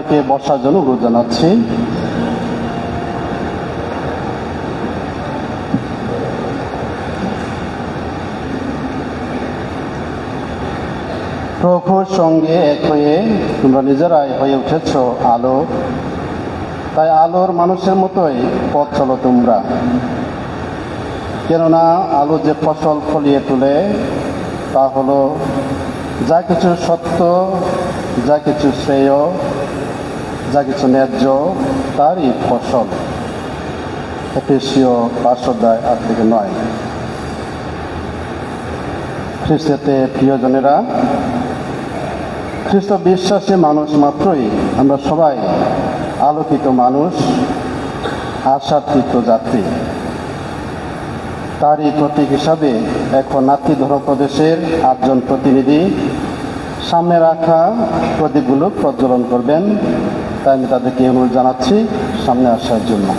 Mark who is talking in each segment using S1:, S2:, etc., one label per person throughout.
S1: সবাইকে বসার জন্য অনুরোধ জানাচ্ছি। প্রভুর সঙ্গে এক হয়ে তোমরা নিজেরাই হয়ে উঠেছ আলো, তাই আলোর মানুষের মতোই পথ চলো তোমরা। কেননা আলো যে ফসল ফলিয়ে তোলে তা হলো যা কিছু সত্য, যা কিছু শ্রেয়, যা কিছু ন্যায্য তারই ফসল। এফেসীয় 5:8-9। খ্রিস্টতে প্রিয়জনেরা, খ্রিস্ট বিশ্বাসী মানুষ মাত্রই আমরা সবাই আলোকিত মানুষ, আশার তীর্থযাত্রী। তারই প্রতীক হিসাবে এখন নাতিধর প্রদেশের 8জন প্রতিনিধি সামনে রাখা প্রদীপগুলো প্রজ্বলন করবেন। তাই আমি তাদেরকে অনুরোধ জানাচ্ছি সামনে আসার জন্য।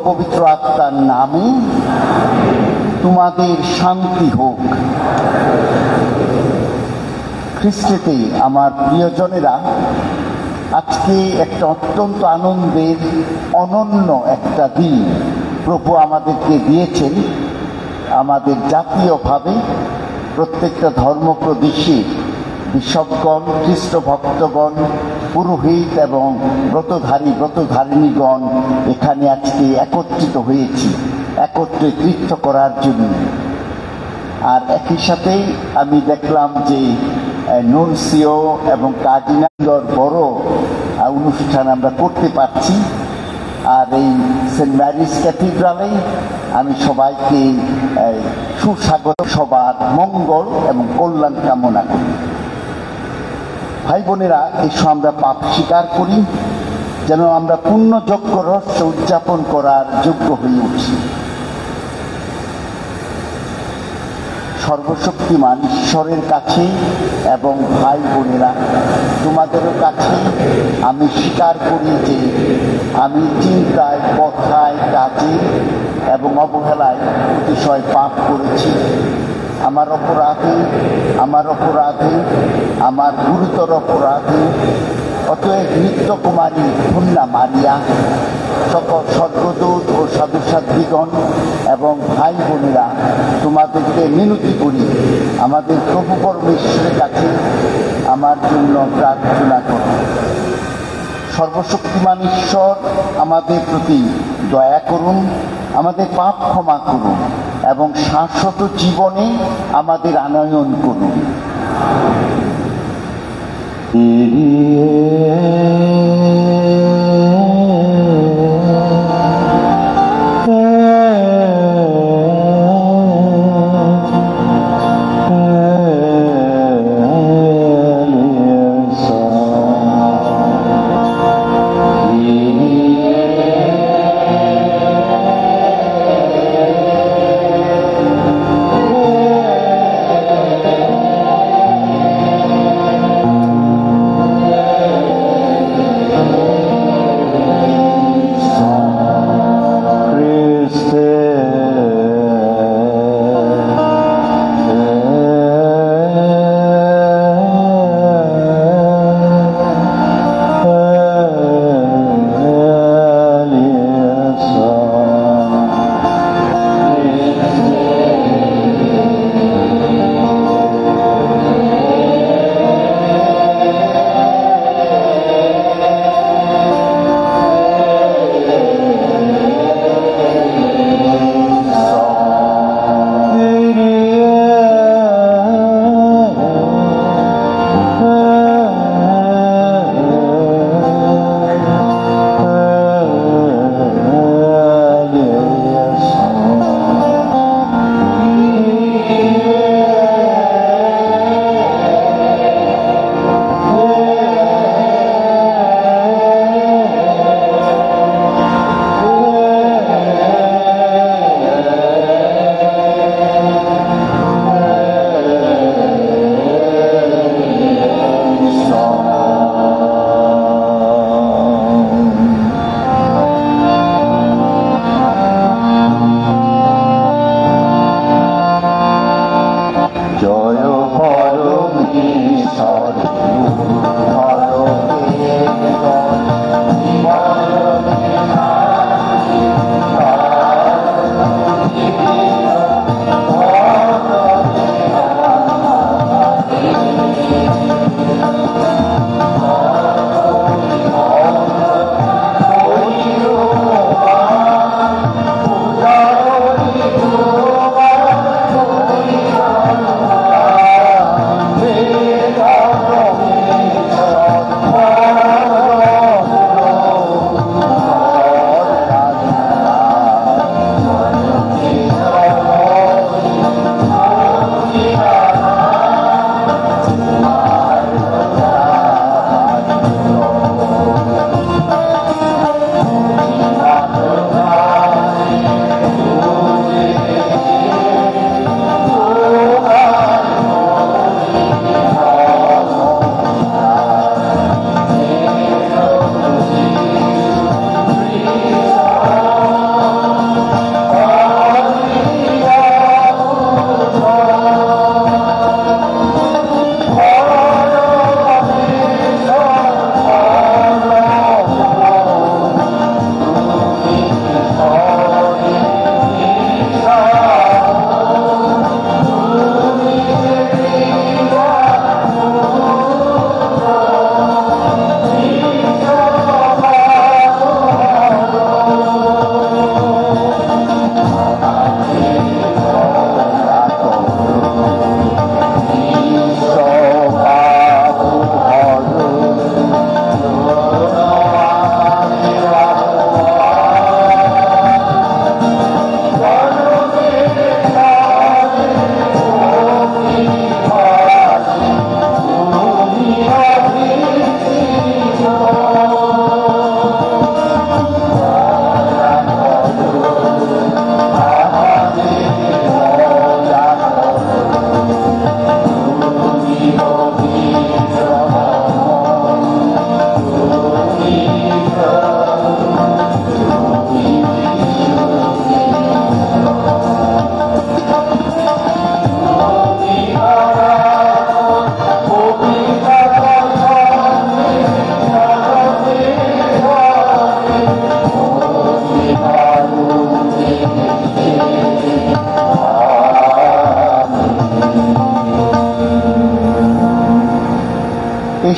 S2: পবিত্র আত্মার নামে তোমাদের শান্তি হোক। খ্রিস্টেতে আমার প্রিয়জনেরা, আজকে একটা অত্যন্ত আনন্দের অনন্য একটা দিন প্রভু আমাদেরকে দিয়েছেন। আমাদের জাতীয়ভাবে প্রত্যেকটা ধর্মপ্রদেশে বিশপগণ, খ্রিস্ট ভক্তগণ, পুরোহিত এবং ব্রতধারিণীগণ এখানে আজকে একত্রিত হয়েছি একত্রে তীর্থ করার জন্য। আর একই সাথে আমি দেখলাম যে নুনসিও এবং কার্ডিনালর বড় অনুষ্ঠান আমরা করতে পারছি। আর এই সেন্ট ম্যারিজ ক্যাথিড্রালে আমি সবাইকে সুস্বাগত, সবার মঙ্গল এবং কল্যাণ কামনা করি। ভাই বোনেরা, এসো আমরা পাপ স্বীকার করি, যেন আমরা পূর্ণযজ্ঞ রহস্য উদযাপন করার যোগ্য হয়ে উঠি। সর্বশক্তিমান ঈশ্বরের কাছে এবং ভাই বোনেরা, তোমাদেরও কাছে আমি স্বীকার করি যে আমি চিন্তায়, কথায়, কাজে এবং অবহেলায় অতিশয় পাপ করেছি। আমার অপরাধে, আমার গুরুতর অপরাধে। অতএব নিত্যকুমারী কন্যা মারিয়া, সকল স্বর্গদূত ও সাধুসাধ্বীগণ এবং ভাই বোনেরা, তোমাদেরকে মিনতি করি, আমাদের প্রভু পরমেশ্বরের কাছে আমার জন্য প্রার্থনা করো। সর্বশক্তিমান ঈশ্বর আমাদের প্রতি দয়া করুন, আমাদের পাপ ক্ষমা করুন এবং শাশ্বত জীবনে আমাদের আনয়ন করুন।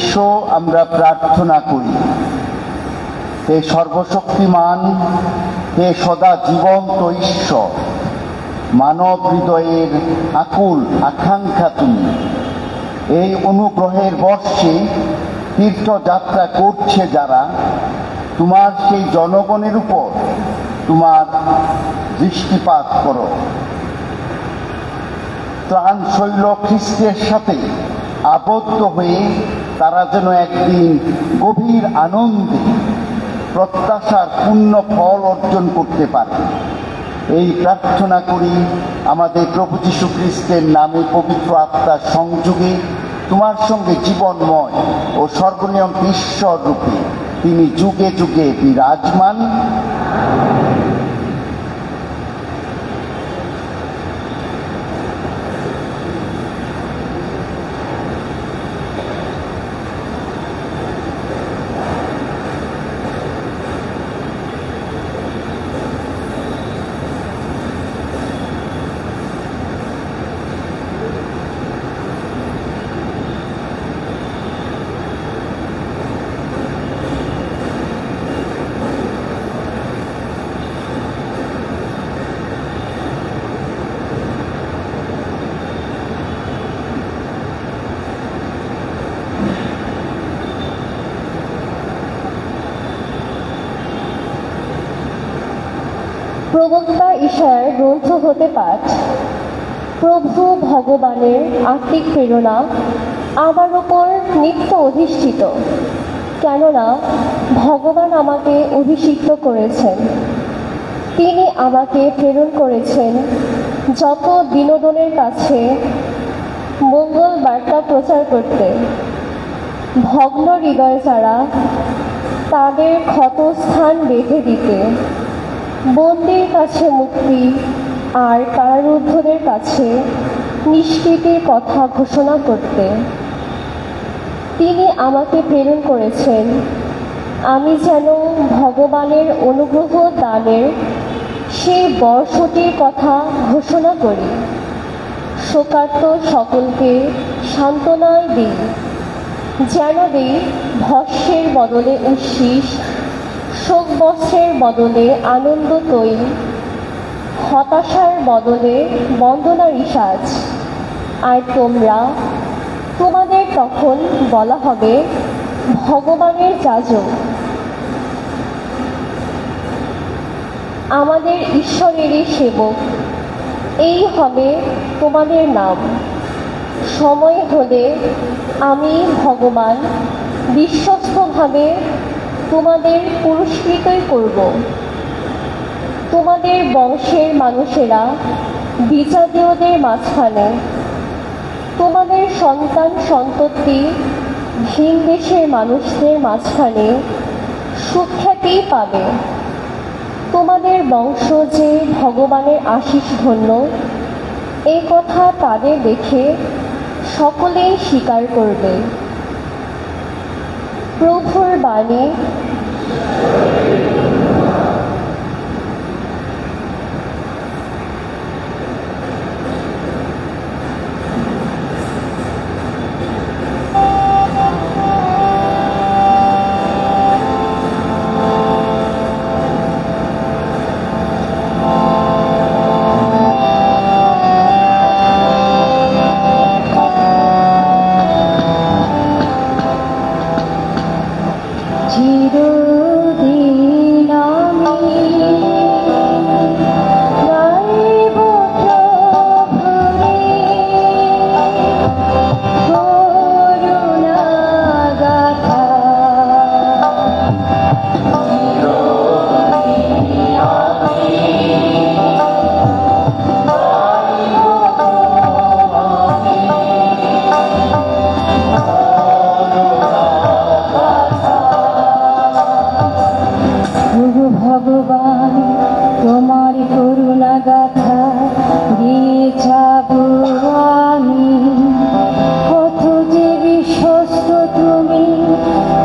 S2: এসো আমরা প্রার্থনা করি। হে সর্বশক্তিমান, হে সদা জীবন্ত ঈশ্বর, মানব হৃদয়ের আকুল আকাঙ্ক্ষা তুমি। এই অনুগ্রহের বর্ষে তীর্থযাত্রা করছে যারা, তোমার সেই জনগণের উপর তোমার দৃষ্টিপাত করো। ত্রাণ শৈল খ্রিস্টের সাথে আবদ্ধ হয়ে তারা যেন একদিন গভীর আনন্দে প্রত্যাশার পূর্ণ ফল অর্জন করতে পারে, এই প্রার্থনা করি আমাদের প্রভু যীশু খ্রিস্টের নামে, পবিত্র আত্মার সংযোগে তোমার সঙ্গে জীবনময় ও সর্বনিয়ম ঈশ্বর রূপে তিনি যুগে যুগে বিরাজমান।
S3: প্রবক্তা ঈশার গ্রন্থ হতে পাঠ। প্রভু ভগবানের আত্মিক প্রেরণা আমার উপর নিত্য অধিষ্ঠিত, কেননা ভগবান আমাকে অভিষিক্ত করেছেন। তিনি আমাকে প্রেরণ করেছেন যত বিনোদনের কাছে মঙ্গল বার্তা প্রচার করতে, ভগ্ন হৃদয় যারা তাদের ক্ষতস্থান বেঁধে দিতে, বন্দির কাছে মুক্তি আর কারারুদ্ধদের কাছে নিষ্কৃতির কথা ঘোষণা করতে। তিনি আমাকে প্রেরণ করেছেন আমি যেন ভগবানের অনুগ্রহ দানের সেই বর্ষটির কথা ঘোষণা করি, শোকার্ত সকলকে সান্ত্বনা দিই, যেন দিই ভস্যের বদলে উচ্ছ্বাস, শোক বস্ত্রের বদলে আনন্দ তৈল, হতাশার বদলে বন্দনার সাজ। আর তোমাদের তখন বলা হবে ভগবানের যাজক। আমাদের ঈশ্বরেরই সেবক, এই হবে তোমাদের নাম। সময় হলে আমি ভগবান বিশ্বস্তভাবে তোমাদের পুরস্কৃতই করব। তোমাদের বংশের মানুষেরা বিজাতীয়দের মাঝখানে, তোমাদের সন্তান সন্ততি ভিন দেশের মানুষদের মাঝখানে সুখ্যাতি পাবে। তোমাদের বংশ যে ভগবানের আশীষ ধন্য, এই কথা তাদের দেখে সকলেই স্বীকার করবে। প্রভুর বাণী।
S4: ভগবান তোমার করুণা গাথা দিয়ে যাব আমি, কত যে বিশ্বস্ত তুমি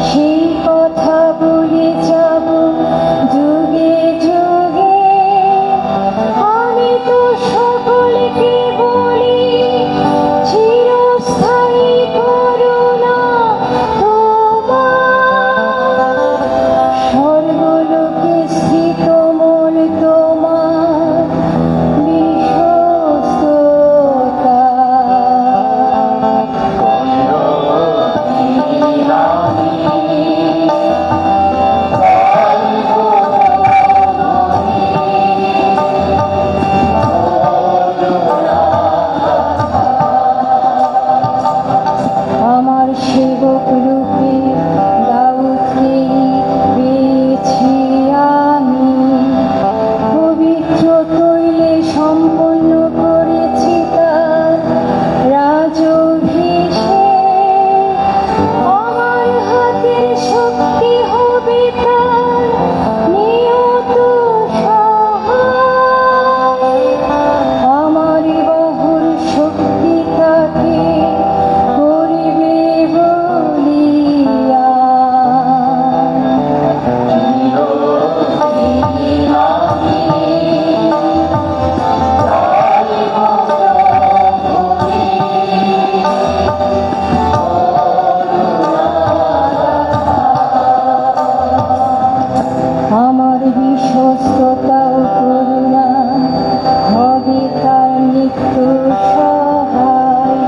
S4: সেই কথা বলে যাব যুগে যুগে। আমি তো সকলকে বলি চিরস্থায়ী করুণা তো সহায়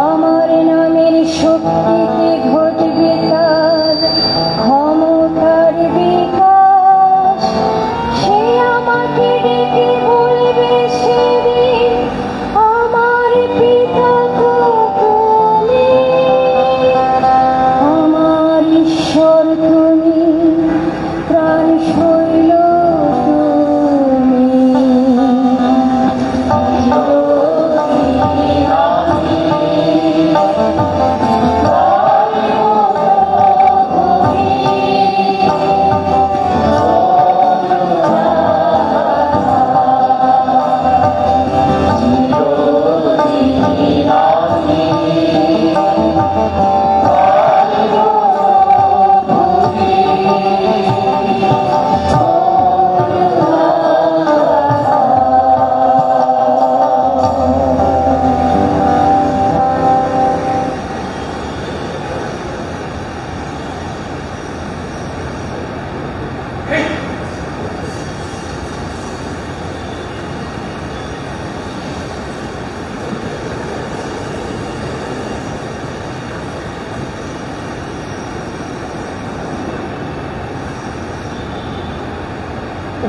S4: আমার নামের শক্তিতে ঘটবে তার ক্ষমতার বিকাশ সে আমাকে ডেকে বলবে সেদিন আমার পিতা তো তুমি আমার ঈশ্বর তুমি প্রাণ শৈল তুমি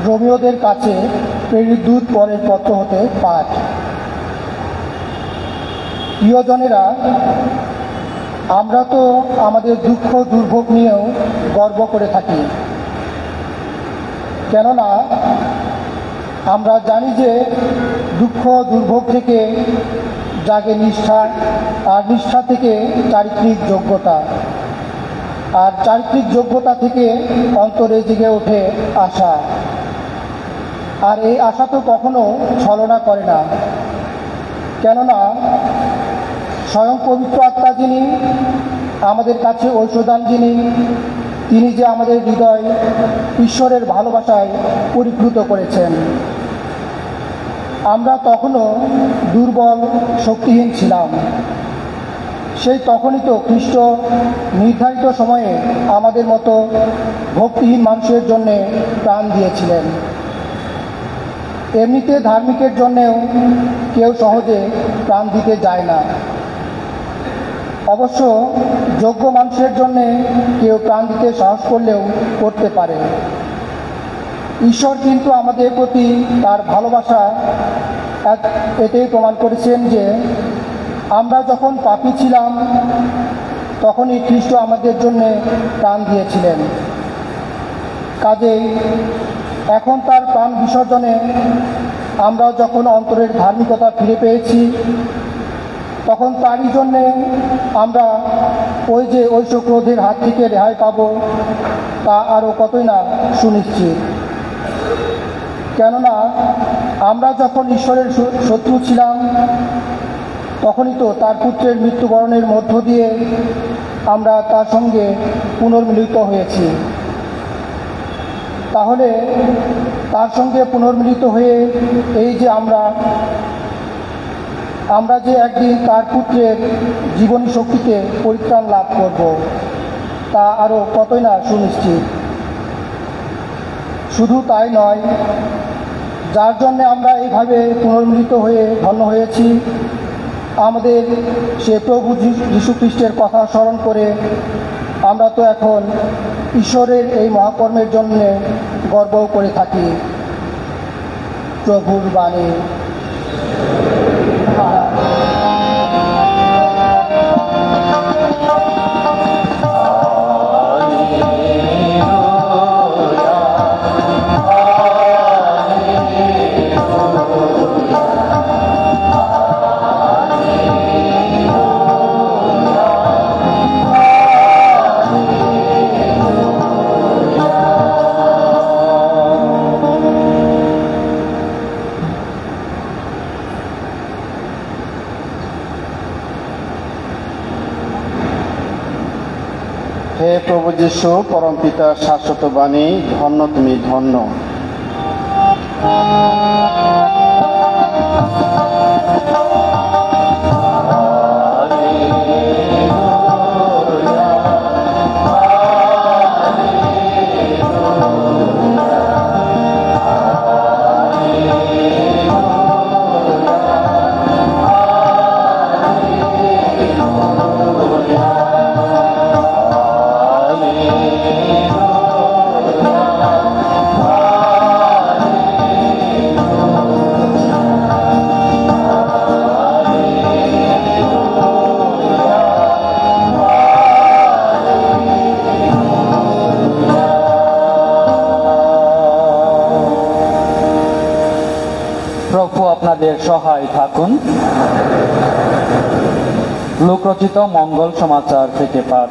S5: রোমিওদের কাছে প্রেরিত দূত পরের পত্র হতে পাঠ। প্রিয়জনেরা, আমরা তো আমাদের দুঃখ দুর্ভোগ নিয়েও গর্ব করে থাকি, কেননা আমরা জানি যে দুঃখ দুর্ভোগ থেকে জাগে নিষ্ঠা, আর নিষ্ঠা থেকে চারিত্রিক যোগ্যতা, আর চারিত্রিক যোগ্যতা থেকে অন্তরে জেগে ওঠে আশা। আর এই আশা তো কখনো ছলনা করে না, কেননা স্বয়ং পবিত্র আত্মা যিনি আমাদের কাছে ঐশ্বদান, তিনি যে আমাদের হৃদয় ঈশ্বরের ভালোবাসায় পরিপ্লুত করেছেন। আমরা তখনও দুর্বল শক্তিহীন ছিলাম, সেই তখনই তো খ্রিস্ট নির্ধারিত সময়ে আমাদের মতো ভক্তিহীন মানুষের জন্যে প্রাণ দিয়েছিলেন। এমনিতে ধার্মিকের জন্যেও কেউ সহজে প্রাণ দিতে যায় না, অবশ্য যোগ্য মানুষের জন্যে কেউ প্রাণ দিতে সাহস করলেও করতে পারে। ঈশ্বর কিন্তু আমাদের প্রতি তার ভালোবাসা এতেই প্রমাণ করেছেন যে আমরা যখন পাপী ছিলাম তখনই খ্রিস্ট আমাদের জন্যে প্রাণ দিয়েছিলেন। কাজেই এখন তার প্রাণ বিসর্জনে আমরা যখন অন্তরের ধার্মিকতা ফিরে পেয়েছি, তখন তারই জন্যে আমরা ওই যে ঐশ ক্রোধের হাত থেকে রেহাই পাব, তা আরও কতই না সুনিশ্চিত। কেননা আমরা যখন ঈশ্বরের শত্রু ছিলাম, তখনই তো তার পুত্রের মৃত্যুবরণের মধ্য দিয়ে আমরা তার সঙ্গে পুনর্মিলিত হয়েছি। তাহলে তার সঙ্গে পুনর্মিলিত হয়ে এই যে আমরা যে একদিন তার পুত্রের জীবনী শক্তিতে পরিত্রাণ লাভ করব, তা আরও কতই না সুনিশ্চিত। শুধু তাই নয়, যার জন্য আমরা এইভাবে পুনর্মিলিত হয়ে ধন্য হয়েছি, আমাদের সে প্রভু যীশু খ্রিস্টের কথা স্মরণ করে আমরা তো এখন ঈশ্বরের এই মহাকর্মের জন্য গর্ব করে থাকি। প্রভুর বাণী।
S1: হে প্রভু যীশু, পরম পিতার শাশ্বত বাণী, ধন্য তুমি, ধন্য।
S6: লোকরচিত মঙ্গল সমাচার থেকে পাঠ।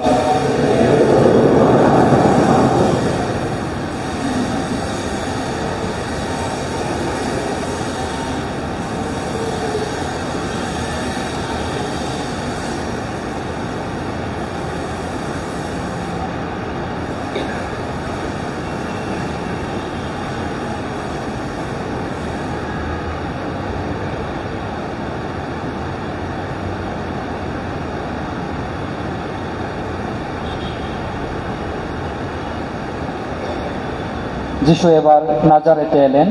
S6: যিশু এবার নাজারেতে এলেন।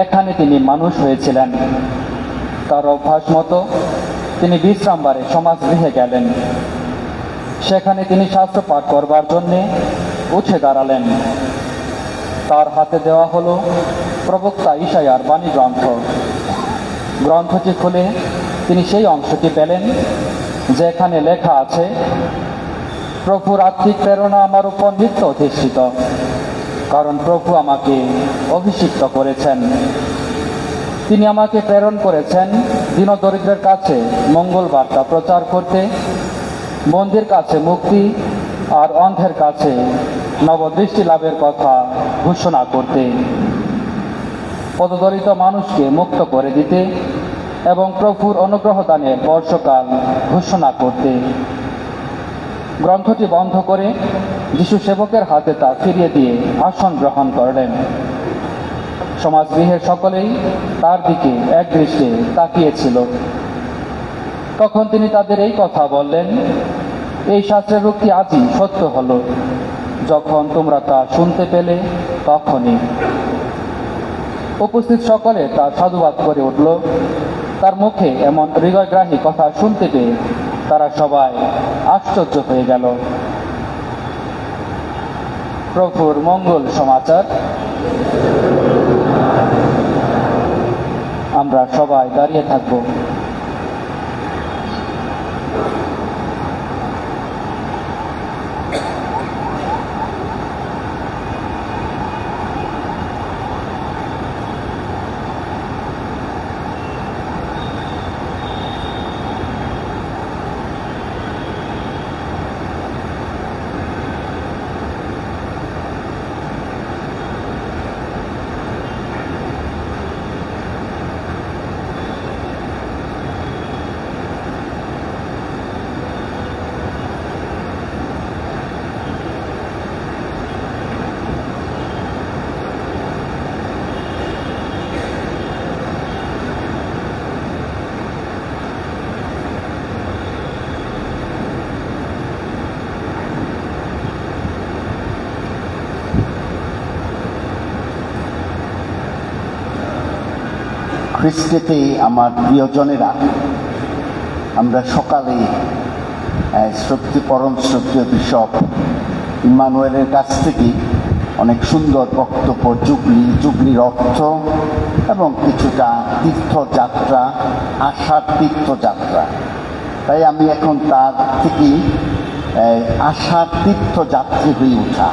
S6: এখানে তিনি মানুষ হয়েছিলেন। তার অভ্যাস মতো তিনি বিশ্রামবারে সমাজগৃহে গেলেন। সেখানে তিনি শাস্ত্র পাঠ করবার জন্যে উঠে দাঁড়ালেন। তার হাতে দেওয়া হলো প্রবক্তা ইশায়ার বাণী গ্রন্থ। গ্রন্থটি খুলে তিনি সেই অংশটি পেলেন যেখানে লেখা আছে, প্রভুর আত্মিক প্রেরণা আমার উপর নিত্য অধিষ্ঠিত, কারণ প্রভু আমাকে অভিষিক্ত করেছেন। তিনি আমাকে প্রেরণ করেছেন দীনদরিদ্রের কাছে মঙ্গল বার্তা প্রচার করতে, বন্দির কাছে মুক্তি আর অন্ধের কাছে নবদৃষ্টি লাভের কথা ঘোষণা করতে, পদদলিত মানুষকে মুক্ত করে দিতে এবং প্রভুর অনুগ্রহ দানের বর্ষকাল ঘোষণা করতে। গ্রন্থটি বন্ধ করে যিশু সেবকের হাতে তা ফিরিয়ে দিয়ে আসন গ্রহণ করলেন। সমাজগৃহের সকলেই তার দিকে একদৃষ্টে তাকিয়েছিল। তখন তিনি তাদের এই কথা বললেন, এই শাস্ত্রের উক্তি আজই সত্য হলো। যখন তোমরা তা শুনতে পেলে তখনই। উপস্থিত সকলে তার সাধুবাদ করে উঠল। তার মুখে এমন হৃদয়গ্রাহী কথা শুনতে পেয়ে তারা সবাই আশ্চর্য হয়ে গেল। প্রভুর মঙ্গল সমাচার। আমরা সবাই দাঁড়িয়ে থাকব।
S2: খ্রিস্টেতে আমার প্রিয়জনেরা, আমরা সকালে পরম শ্রদ্ধেয় বিশপ ইম্মানুয়েলের কাছ থেকে অনেক সুন্দর বক্তব্য, যুগলির অর্থ এবং কিছুটা তীর্থযাত্রা, আশার তীর্থযাত্রা। তাই আমি এখন তার থেকে আশার তীর্থযাত্রী হয়ে ওঠা।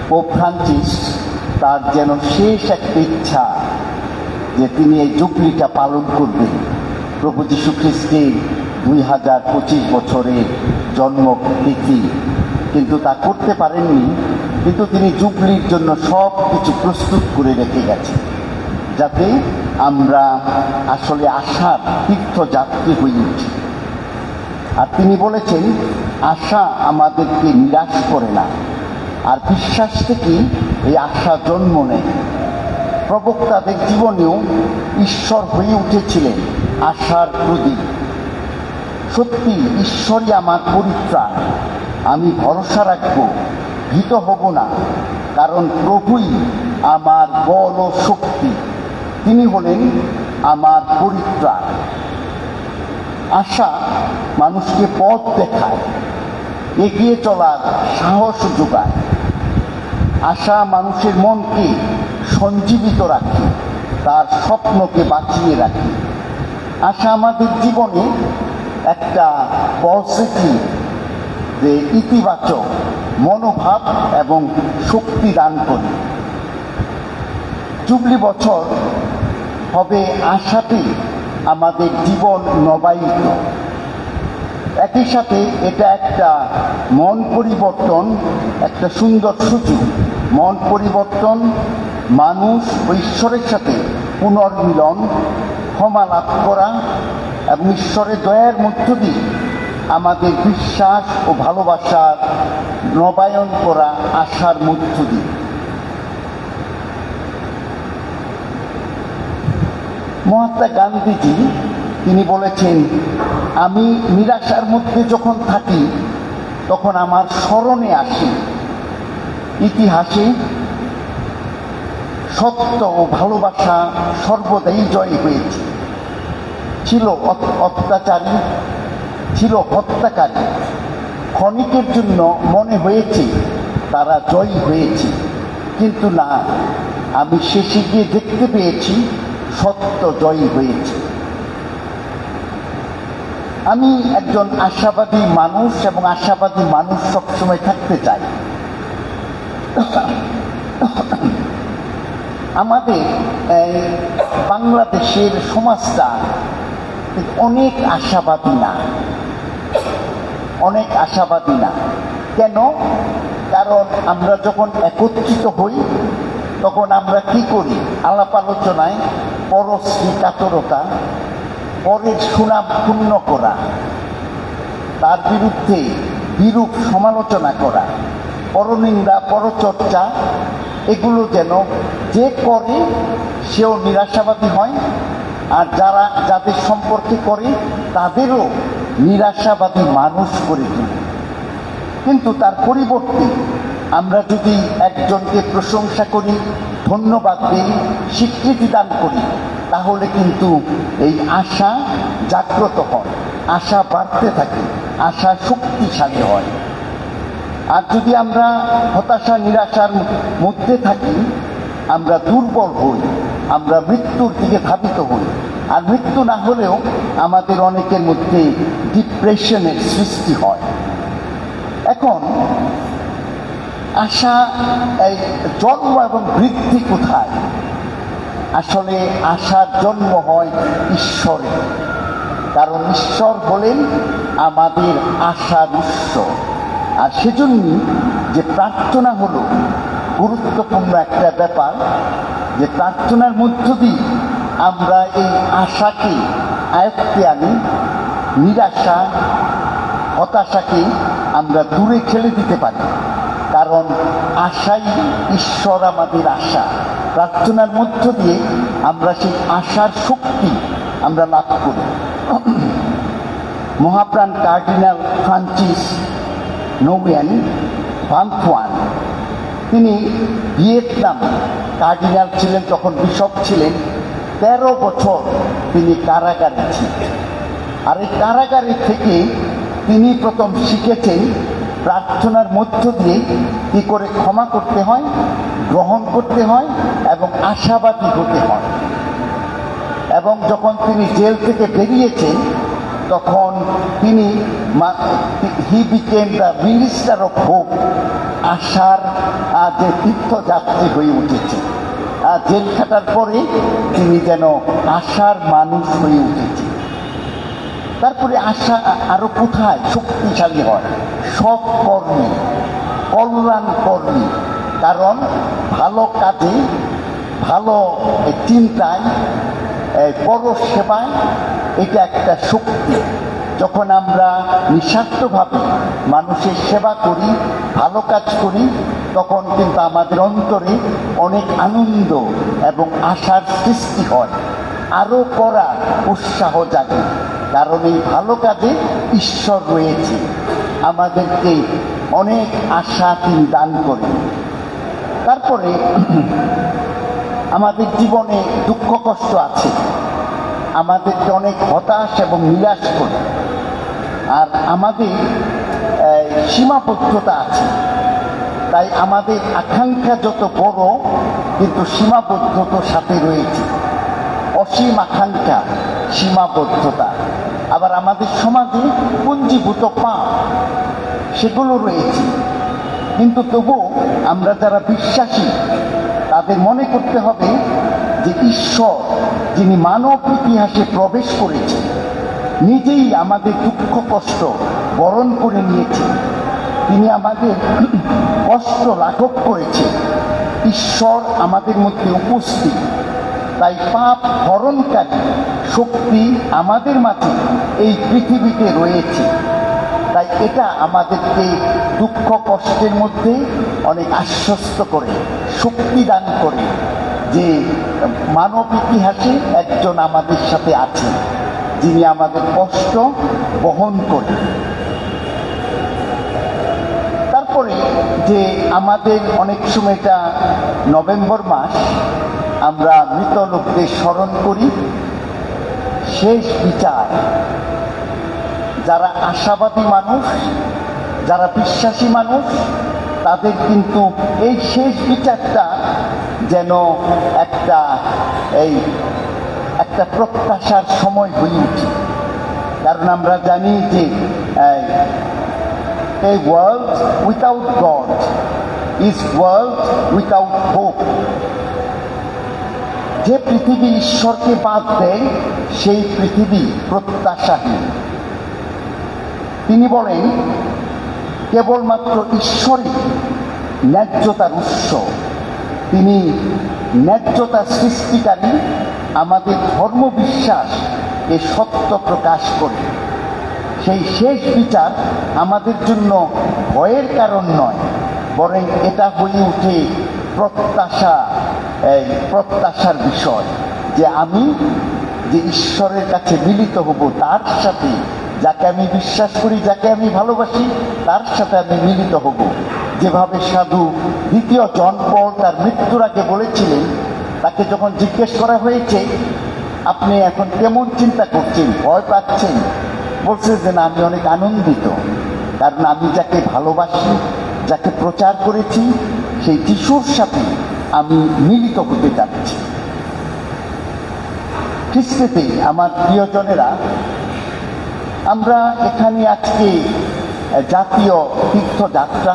S2: পোপ ফ্রান্সিস তার যেন শেষ একটা ইচ্ছা যে তিনি এই যুগলিটা পালন করবেন, প্রভু যীশু খ্রিস্টের 2025 বছরের জন্মতিথি, কিন্তু তা করতে পারেননি। কিন্তু তিনি যুগলির জন্য সব কিছু প্রস্তুত করে রেখে গেছেন, যাতে আমরা আসলে আশার তীর্থযাত্রী হয়ে উঠি। আর তিনি বলেছেন, আশা আমাদেরকে নিরাশ করে না, আর বিশ্বাস থেকে এই আশা জন্ম নেয়। প্রবক্তাদের জীবনেও ঈশ্বর হয়ে উঠেছিলেন আশার প্রদীপ। সত্যি ঈশ্বরই আমার পরিত্রাণ, আমি ভরসা রাখব, ভীত হব না, কারণ প্রভুই আমার বল ও শক্তি, তিনি হলেন আমার পরিত্রাণ। আশা মানুষকে পথ দেখায়, এগিয়ে চলার সাহস যোগায়। আশা মানুষের মনকে সঞ্জীবিত রাখে, তার স্বপ্নকে বাঁচিয়ে রাখে। আশা আমাদের জীবনে একটা পজিটিভ, যে ইতিবাচক মনোভাব এবং শক্তি দান করে। জুবলি বছর হবে আশাতে আমাদের জীবন নবায়িত। একই সাথে এটা একটা মন পরিবর্তন, একটা সুন্দর সুযোগ। মন পরিবর্তন, মানুষ ও ঈশ্বরের সাথে পুনর্মিলন, ক্ষমা লাভ করা এবং ঈশ্বরের দয়ার মধ্য দিয়ে আমাদের বিশ্বাস ও ভালোবাসার নবায়ন করা আশার মধ্য দিয়ে। মহাত্মা গান্ধীজি তিনি বলেছেন, আমি নিরাশার মধ্যে যখন থাকি তখন আমার স্মরণে আসে ইতিহাসে সত্য ও ভালোবাসা সর্বদাই জয় হয়েছে। ছিল অত্যাচারী, ছিল হত্যাকারী, ক্ষণিকের জন্য মনে হয়েছে তারা জয়ী হয়েছে, কিন্তু না, আমি শেষে গিয়ে দেখতে পেয়েছি সত্য জয়ী হয়েছে। আমি একজন আশাবাদী মানুষ এবং আশাবাদী মানুষ সবসময় থাকতে চাই। আমাদের বাংলাদেশের সমাজটা অনেক আশাবাদী না, অনেক আশাবাদী না। কেন? কারণ আমরা যখন একত্রিত হই তখন আমরা কি করি? আলাপ আলোচনায় পরশ্রী কাতরতা, পরের সুনাম ক্ষুণ্ণ করা, তার বিরুদ্ধে বিরূপ সমালোচনা করা, পরনিন্দা, পরচর্চা, এগুলো যেন যে করে সেও নিরাশাবাদী হয়, আর যাদের সম্পর্কে করে তাদেরও নিরাশাবাদী মানুষ করে তোলে। কিন্তু তার পরিবর্তে আমরা যদি একজনকে প্রশংসা করি, ধন্যবাদ দিই, স্বীকৃতি দান করি, তাহলে কিন্তু এই আশা জাগ্রত হয়, আশা বাড়তে থাকে, আশা শক্তিশালী হয়। আর যদি আমরা হতাশা নিরাশার মধ্যে থাকি, আমরা দুর্বল হই, আমরা মৃত্যুর দিকে ধাবিত হই। আর মৃত্যু না হলেও আমাদের অনেকের মধ্যে ডিপ্রেশনের সৃষ্টি হয়। এখন আশা এই জন্ম এবং বৃদ্ধি কোথায়? আসলে আশার জন্ম হয় ঈশ্বরে, কারণ ঈশ্বর হলেন আমাদের আশার উৎস। আর সেজন্য যে প্রার্থনা হলো গুরুত্বপূর্ণ একটা ব্যাপার, যে প্রার্থনার মধ্য দিয়ে আমরা এই আশাকে আয়ত্তে আনি, নিরাশা হতাশাকে আমরা দূরে ঠেলে দিতে পারি। কারণ আশাই ঈশ্বর আমাদের আশা। প্রার্থনার মধ্য দিয়ে আমরা সেই আশার শক্তি আমরা লাভ করি। মহাপ্রাণ কার্ডিনাল ফ্রান্সিস নোয়েন ভান থুয়ান, তিনি ভিয়েতনাম কার্ডিনাল ছিলেন, তখন বিশপ ছিলেন। 13 বছর তিনি কারাগারে ছিলেন। আর এই কারাগারে থেকে তিনি প্রথম শিখেছেন প্রার্থনার মধ্য দিয়ে কী করে ক্ষমা করতে হয়, গ্রহণ করতে হয় এবং আশাবাদী হতে হয়। এবং যখন তিনি জেল থেকে বেরিয়েছেন তখন তিনি he became the minister of hope, আশার যে তীর্থযাত্রী হয়ে উঠেছে। জেল খাটার পরে তিনি যেন আশার মানুষ হয়ে উঠেছে। তারপরে আশা আরো কোথায় শক্তিশালী হয়? সৎ কর্মী, কল্যাণ কর্মী। কারণ ভালো কাজে, ভালো চিন্তায়, পর সেবায় এটা একটা শক্তি। যখন আমরা নিঃস্বার্থভাবে মানুষের সেবা করি, ভালো কাজ করি, তখন কিন্তু আমাদের অন্তরে অনেক আনন্দ এবং আশার সৃষ্টি হয়, আরো করার উৎসাহ জাগে। কারণ এই ভালো কাজে ঈশ্বর রয়েছে, আমাদেরকে অনেক আশা তিনি দান করেন। তারপরে আমাদের জীবনে দুঃখ কষ্ট আছে, আমাদেরকে অনেক হতাশ এবং নিরাশ করে। আর আমাদের সীমাবদ্ধতা আছে, তাই আমাদের আকাঙ্ক্ষা যত বড় কিন্তু সীমাবদ্ধতার সাথে রয়েছে। অসীম আকাঙ্ক্ষা, সীমাবদ্ধতা। আবার আমাদের সমাজে পুঞ্জীভূত পাপ, সেগুলো রয়েছে। কিন্তু তবু আমরা যারা বিশ্বাসী তাদের মনে করতে হবে যে ঈশ্বর যিনি মানব ইতিহাসে প্রবেশ করেছেন, নিজেই আমাদের দুঃখ কষ্ট বরণ করে নিয়েছেন, তিনি আমাদের কষ্ট লাঘব করেছেন। ঈশ্বর আমাদের মধ্যে উপস্থিত, তাই পাপ হরণকারী শক্তি আমাদের মাঝে এই পৃথিবীতে রয়েছে। তাই এটা আমাদেরকে দুঃখ কষ্টের মধ্যে অনেক আশ্বস্ত করে, শক্তি দান করে যে মানব ইতিহাসে একজন আমাদের সাথে আছেন, যিনি আমাদের কষ্ট বহন করেন। তারপরে যে আমাদের অনেক সময় এটা নভেম্বর মাস, আমরা মৃত লোকদের স্মরণ করি, শেষ বিচার। যারা আশাবাদী মানুষ, যারা বিশ্বাসী মানুষ, তাদের কিন্তু এই শেষ বিচারটা যেন একটা প্রত্যাশার সময় হয়ে উঠে। কারণ আমরা জানি যে a world without God is world without hope. যে পৃথিবী ঈশ্বরকে বাদ দেয় সেই পৃথিবী প্রত্যাশাহীন। তিনি বলেন কেবলমাত্র ঈশ্বরই ন্যায্যতার উৎস, তিনি ন্যায্যতার সৃষ্টিকারী। আমাদের ধর্মবিশ্বাস এ সত্য প্রকাশ করে। সেই শেষ বিচার আমাদের জন্য ভয়ের কারণ নয়, বরং এটা হয়ে উঠে প্রত্যাশার বিষয়, যে আমি যে ঈশ্বরের কাছে মিলিত হব, তার সাথে, যাকে আমি বিশ্বাস করি, যাকে আমি ভালোবাসি, তার সাথে আমি মিলিত হব। যেভাবে সাধু দ্বিতীয় জন পল তার মৃত্যুর আগে বলেছিলেন, তাকে যখন জিজ্ঞেস করা হয়েছে আপনি এখন কেমন চিন্তা করছেন, ভয় পাচ্ছেন, বলছে যে না, আমি অনেক আনন্দিত, কারণ আমি যাকে ভালোবাসি, যাকে প্রচার করেছি, সেই যিশুর সাথে আমি মিলিত হতে যাচ্ছি। খ্রিস্টেতে আমার প্রিয়জনেরা, আমরা এখানে আজকে জাতীয় তীর্থযাত্রা,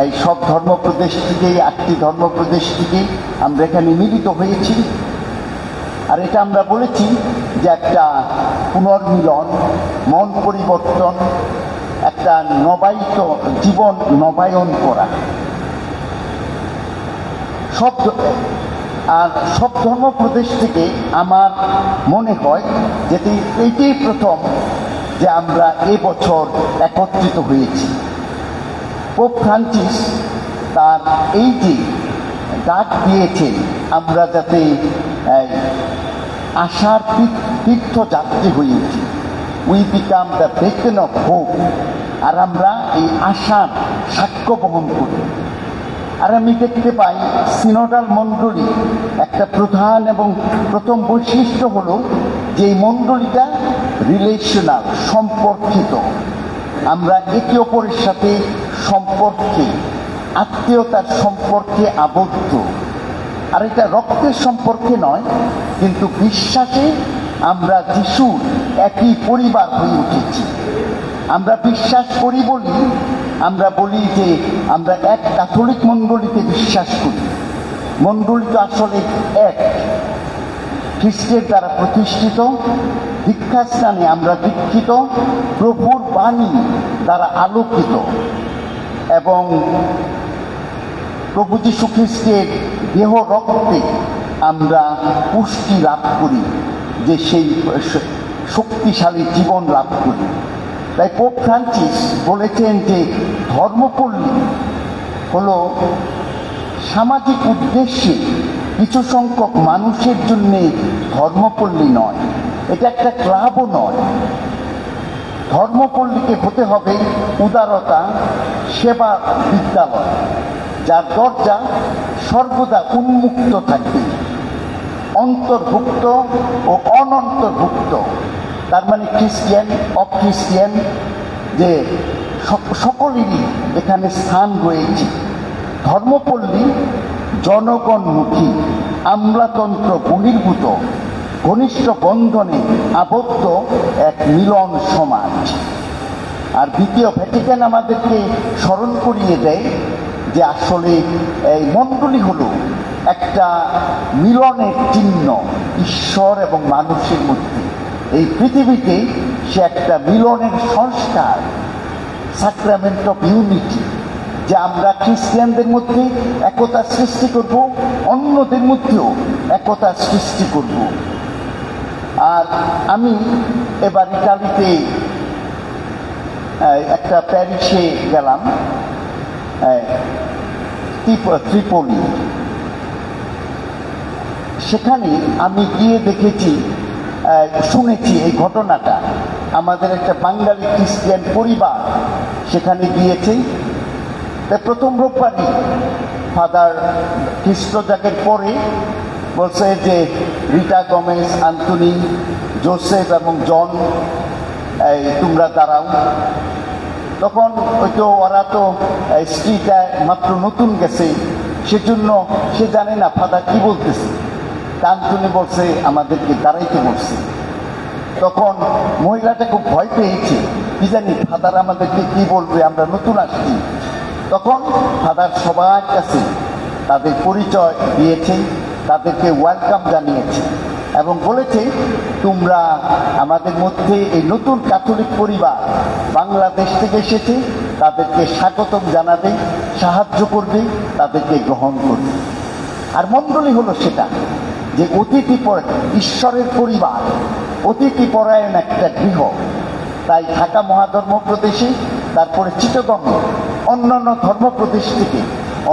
S2: এই সব ধর্মপ্রদেশ থেকে, 8টি ধর্মপ্রদেশ থেকে আমরা এখানে মিলিত হয়েছি। আর এটা আমরা বলেছি যে একটা পুনর্মিলন, মন পরিবর্তন, একটা নবায়িত জীবন নবায়ন করা। সব ধর্মপ্রদেশ থেকে আমার মনে হয় যে এইটাই প্রথম যে আমরা এবছর একত্রিত হয়েছি। পোপ ফ্রান্সিস তার এই যে ডাক দিয়েছেন, আমরা যাতে আশার তীর্থযাত্রী হয়ে উঠি, we become the beacon of hope, আর আমরা এই আশার সাক্ষ্য বহন করি। আর আমি দেখতে পাই সিনোডাল মণ্ডলী একটা প্রধান এবং প্রথম বৈশিষ্ট্য হলো যে এই মণ্ডলীটা রিলেশনাল, সম্পর্কিত। আমরা একে অপরের সাথে সম্পর্কে, আত্মীয়তার সম্পর্কে আবদ্ধ। আর এটা রক্তের সম্পর্কে নয়, কিন্তু বিশ্বাসে আমরা যিশুর একই পরিবার হয়ে উঠেছি। আমরা বিশ্বাস করি বলি, আমরা বলি যে আমরা এক ক্যাথলিক মণ্ডলীতে বিশ্বাস করি। মণ্ডলী তো আসলে এক, খ্রিস্টের দ্বারা প্রতিষ্ঠিত। দীক্ষাস্থানে আমরা দীক্ষিত, প্রভুর বাণী দ্বারা আলোকিত, এবং প্রভু যীশু খ্রিস্টের দেহ রক্তে আমরা পুষ্টি লাভ করি, যে সেই শক্তিশালী জীবন লাভ করি। তাই পোপ ফ্রান্সিস বলেছেন যে ধর্মপল্লী হলো সামাজিক উদ্দেশ্যে কিছু সংখ্যক মানুষের জন্য ধর্মপল্লী নয়, এটা একটা ক্লাবও নয়। ধর্মপল্লীকে হতে হবে উদারতা, সেবা বিদ্যালয়, যার দরজা সর্বদা উন্মুক্ত থাকবে, অন্তর্ভুক্ত ও অনন্তর্ভুক্ত। তার মানে খ্রিস্টিয়ান, অখ্রিস্টিয়ান, যে সকলেরই এখানে স্থান রয়েছে। ধর্মপল্লী জনগণমুখী, আমলাতন্ত্র বহির্ভূত, ঘনিষ্ঠ বন্ধনে আবদ্ধ এক মিলন সমাজ। আর দ্বিতীয় ভ্যাটিকান আমাদেরকে স্মরণ করিয়ে দেয় যে আসলে এই মণ্ডলী হলো একটা মিলনের চিহ্ন ঈশ্বর এবং মানুষের মধ্যে। এই পৃথিবীতে সে একটা মিলনের সংস্কার, সাক্রামেন্ট অফ ইউনিটি, যে আমরা খ্রিস্টানদের মধ্যে একতা সৃষ্টি করব, অন্যদের মধ্যেও একতা সৃষ্টি করব। আর আমি এবার ইটালিতে একটা প্যারিসে গেলাম, ত্রিপোলি। সেখানে আমি গিয়ে দেখেছি, শুনেছি এই ঘটনাটা। আমাদের একটা বাঙালি খ্রিস্টান পরিবার সেখানে গিয়েছে। প্রথম রোববারই ফাদার খ্রিস্টজাগের পরে বলছে যে রিটা গোমেজ, আন্তনি, জোসেফ এবং জন, তোমরা দাঁড়াও। তখন ওই তো ওরা তো স্ত্রীটা মাত্র নতুন গেছে, সেজন্য সে জানে না ফাদার কি বলতেছে। আন্তনি বলছে আমাদেরকে দাঁড়াইতে বলছে। তখন মহিলাটা খুব ভয় পেয়েছে, কি জানি ফাদার আমাদেরকে কি বলবে, আমরা নতুন আসছি। তখন ফাদার সবার কাছে তাদের পরিচয় দিয়েছে, তাদেরকে ওয়েলকাম জানিয়েছে এবং বলেছে তোমরা আমাদের মধ্যে এই নতুন ক্যাথলিক পরিবার বাংলাদেশ থেকে এসেছে, তাদেরকে স্বাগতম জানাবে, সাহায্য করবে, তাদেরকে গ্রহণ করবে। আর মণ্ডলী হলো সেটা যে অতিথি ঈশ্বরের পরিবার, অতিথি পরায়ণ একটা গৃহ। তাই ঢাকা মহাধর্মপ্রদেশে, তারপরে চিটাগং, অন্যান্য ধর্মপ্রদেশ থেকে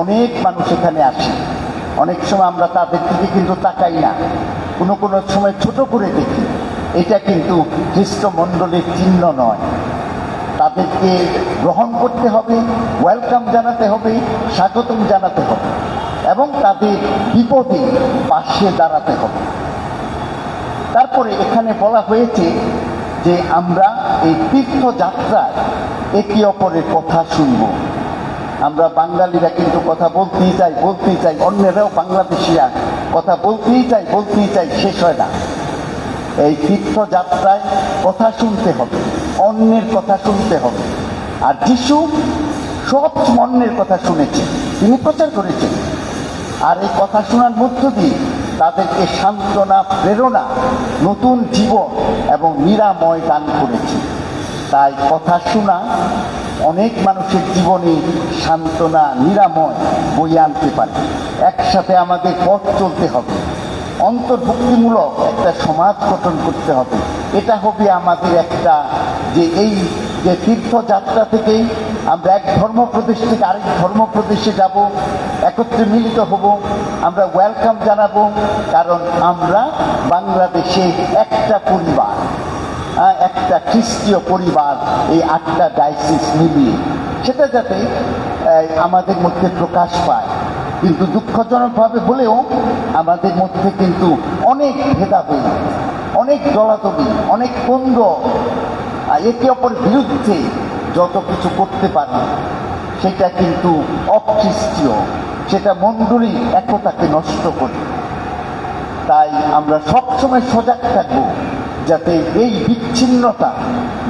S2: অনেক মানুষ এখানে আসে। অনেক সময় আমরা তাদের দিকে কিন্তু তাকাই না, কোনো কোনো সময় ছোট করে দেখি। এটা কিন্তু খ্রিস্ট মণ্ডলীর চিহ্ন নয়। তাদেরকে গ্রহণ করতে হবে, ওয়েলকাম জানাতে হবে, স্বাগতম জানাতে হবে এবং তাদের বিপদে পাশে দাঁড়াতে হবে। তারপরে এখানে বলা হয়েছে যে আমরা এই তীর্থযাত্রায় একে অপরের কথা শুনব। আমরা বাঙালিরা কিন্তু কথা বলতেই চাই, অন্যেরাও বাংলাদেশিরা কথা বলতেই চাই, শেষ হয় না। এই তীর্থযাত্রায় কথা শুনতে হবে, অন্যের কথা শুনতে হবে। আর যিশু সব অন্যের কথা শুনেছেন, তিনি প্রচার করেছেন। আর এই কথা শোনার মধ্য দিয়ে তাদেরকে সান্ত্বনা, প্রেরণা, নতুন জীবন এবং নিরাময় দান করেছে। তাই কথা শোনা অনেক মানুষের জীবনে সান্ত্বনা, নিরাময় বয়ে আনতে পারে। একসাথে আমাদের পথ চলতে হবে, অন্তর্ভুক্তিমূলক একটা সমাজ গঠন করতে হবে। এটা হবে আমাদের একটা যে এই যে তীর্থযাত্রা থেকেই আমরা এক ধর্মপ্রদেশ থেকে আরেক ধর্মপ্রদেশে যাব, একত্রে মিলিত হব, আমরা ওয়েলকাম জানাবো, কারণ আমরা বাংলাদেশে একটা পরিবার, একটা খ্রিস্টীয় পরিবার, এই 8টা ডায়োসিস মিলিয়ে, সেটা যাতে আমাদের মধ্যে প্রকাশ পায়। কিন্তু দুঃখজনকভাবে হলেও আমাদের মধ্যে কিন্তু অনেক ভেদাভেদ, অনেক দলাদলি, অনেক দ্বন্দ্ব, একে অপরের বিরুদ্ধে যত কিছু করতে পারি সেটা কিন্তু অখ্রিস্টীয়, সেটা মণ্ডলী একতাকে নষ্ট করে। তাই আমরা সবসময় সজাগ থাকবো যাতে এই বিচ্ছিন্নতা,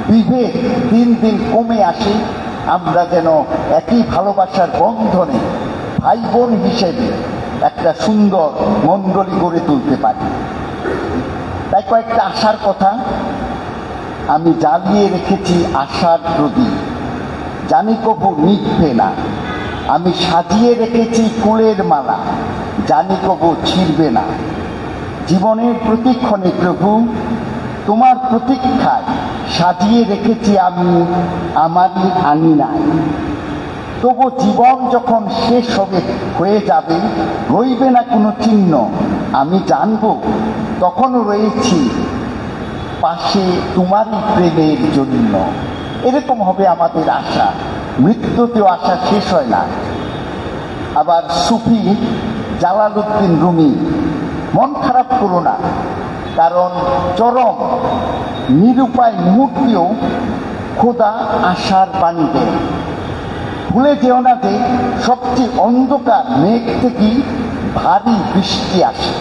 S2: বিভেদ দিন দিন কমে আসে। আমরা যেন একই ভালোবাসার বন্ধনে ভাই বোন হিসেবে একটা সুন্দর মণ্ডলী গড়ে তুলতে পারি। তাই কয়েকটা আশার কথা আমি জ্বালিয়ে রেখেছি, আশার প্রদীপ, জানি কবু নিভবে না। আমি সাজিয়ে রেখেছি ফুলের মালা, জানি কবু ছিঁড়বে না। জীবনের প্রতিক্ষণে প্রভু তোমার প্রতীক্ষায় সাজিয়ে রেখেছি আমি আমারই আঙিনায়। তবু জীবন যখন শেষ হয়ে যাবে, রইবে না কোনো চিহ্ন, আমি জানবো তখনও রয়েছি পাশে তোমারই প্রেমের জন্য। এরকম হবে আমাদের আশা, মৃত্যুতেও আশা শেষ হয় না। আবার সুফি জালালউদ্দিন রুমি, মন খারাপ করো না, কারণ চরম নিরুপায় মুহূর্তেও খোদা আশার বাণী দেয়। ভুলে যেও না যে সবচেয়ে অন্ধকার মেঘ থেকে ভারী বৃষ্টি আসে।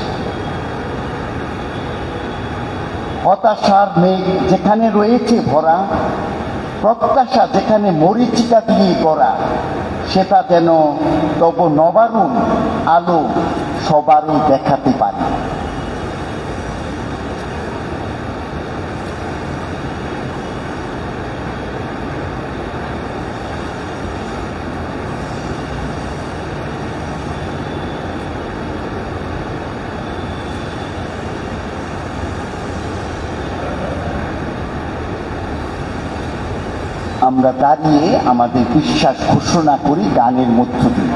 S2: হতাশার মেঘ যেখানে রয়েছে ভরা, প্রত্যাশা যেখানে মরীচিকা দিয়ে গড়া, সেটা যেন তবু নবারুণ আলো সবারই দেখাতে পারে। আমরা দাঁড়িয়ে আমাদের বিশ্বাস ঘোষণা করি গানের মধ্য দিয়ে।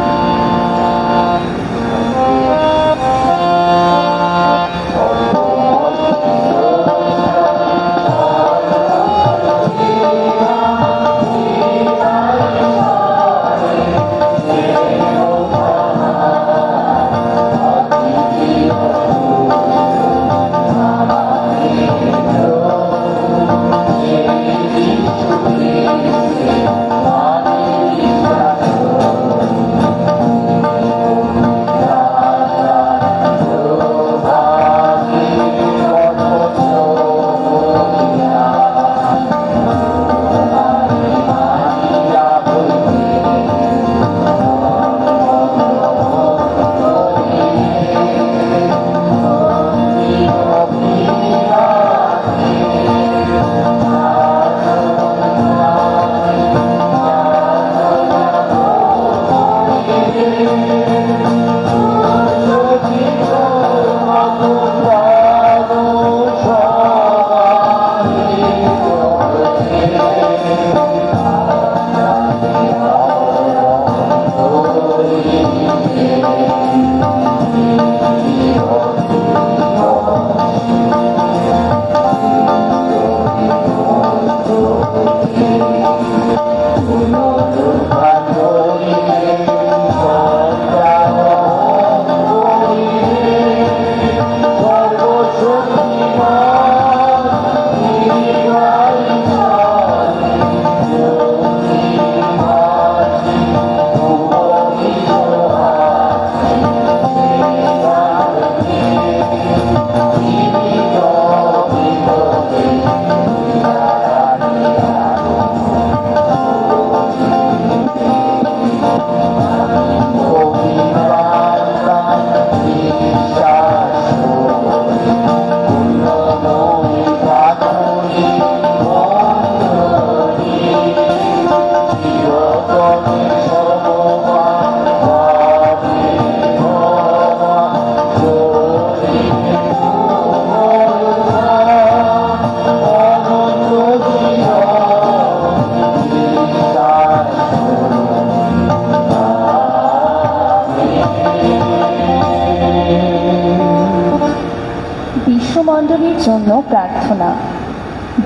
S3: বিশ্বমণ্ডলীর জন্য প্রার্থনা।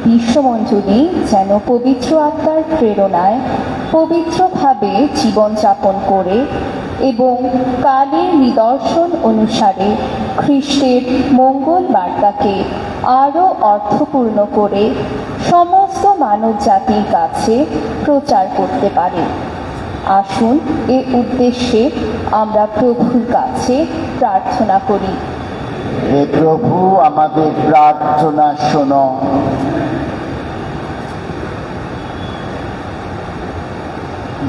S3: বিশ্বমণ্ডলী যেন পবিত্র আত্মার প্রেরণায় পবিত্রভাবে জীবনযাপন করে এবং কালের নিদর্শন অনুসারে খ্রিস্টের মঙ্গল বার্তাকে আরও অর্থপূর্ণ করে সমস্ত মানব জাতির কাছে প্রচার করতে পারে। আসুন এ উদ্দেশ্যে আমরা প্রভুর কাছে প্রার্থনা করি।
S2: হে প্রভু, আমাদের প্রার্থনা শোনো।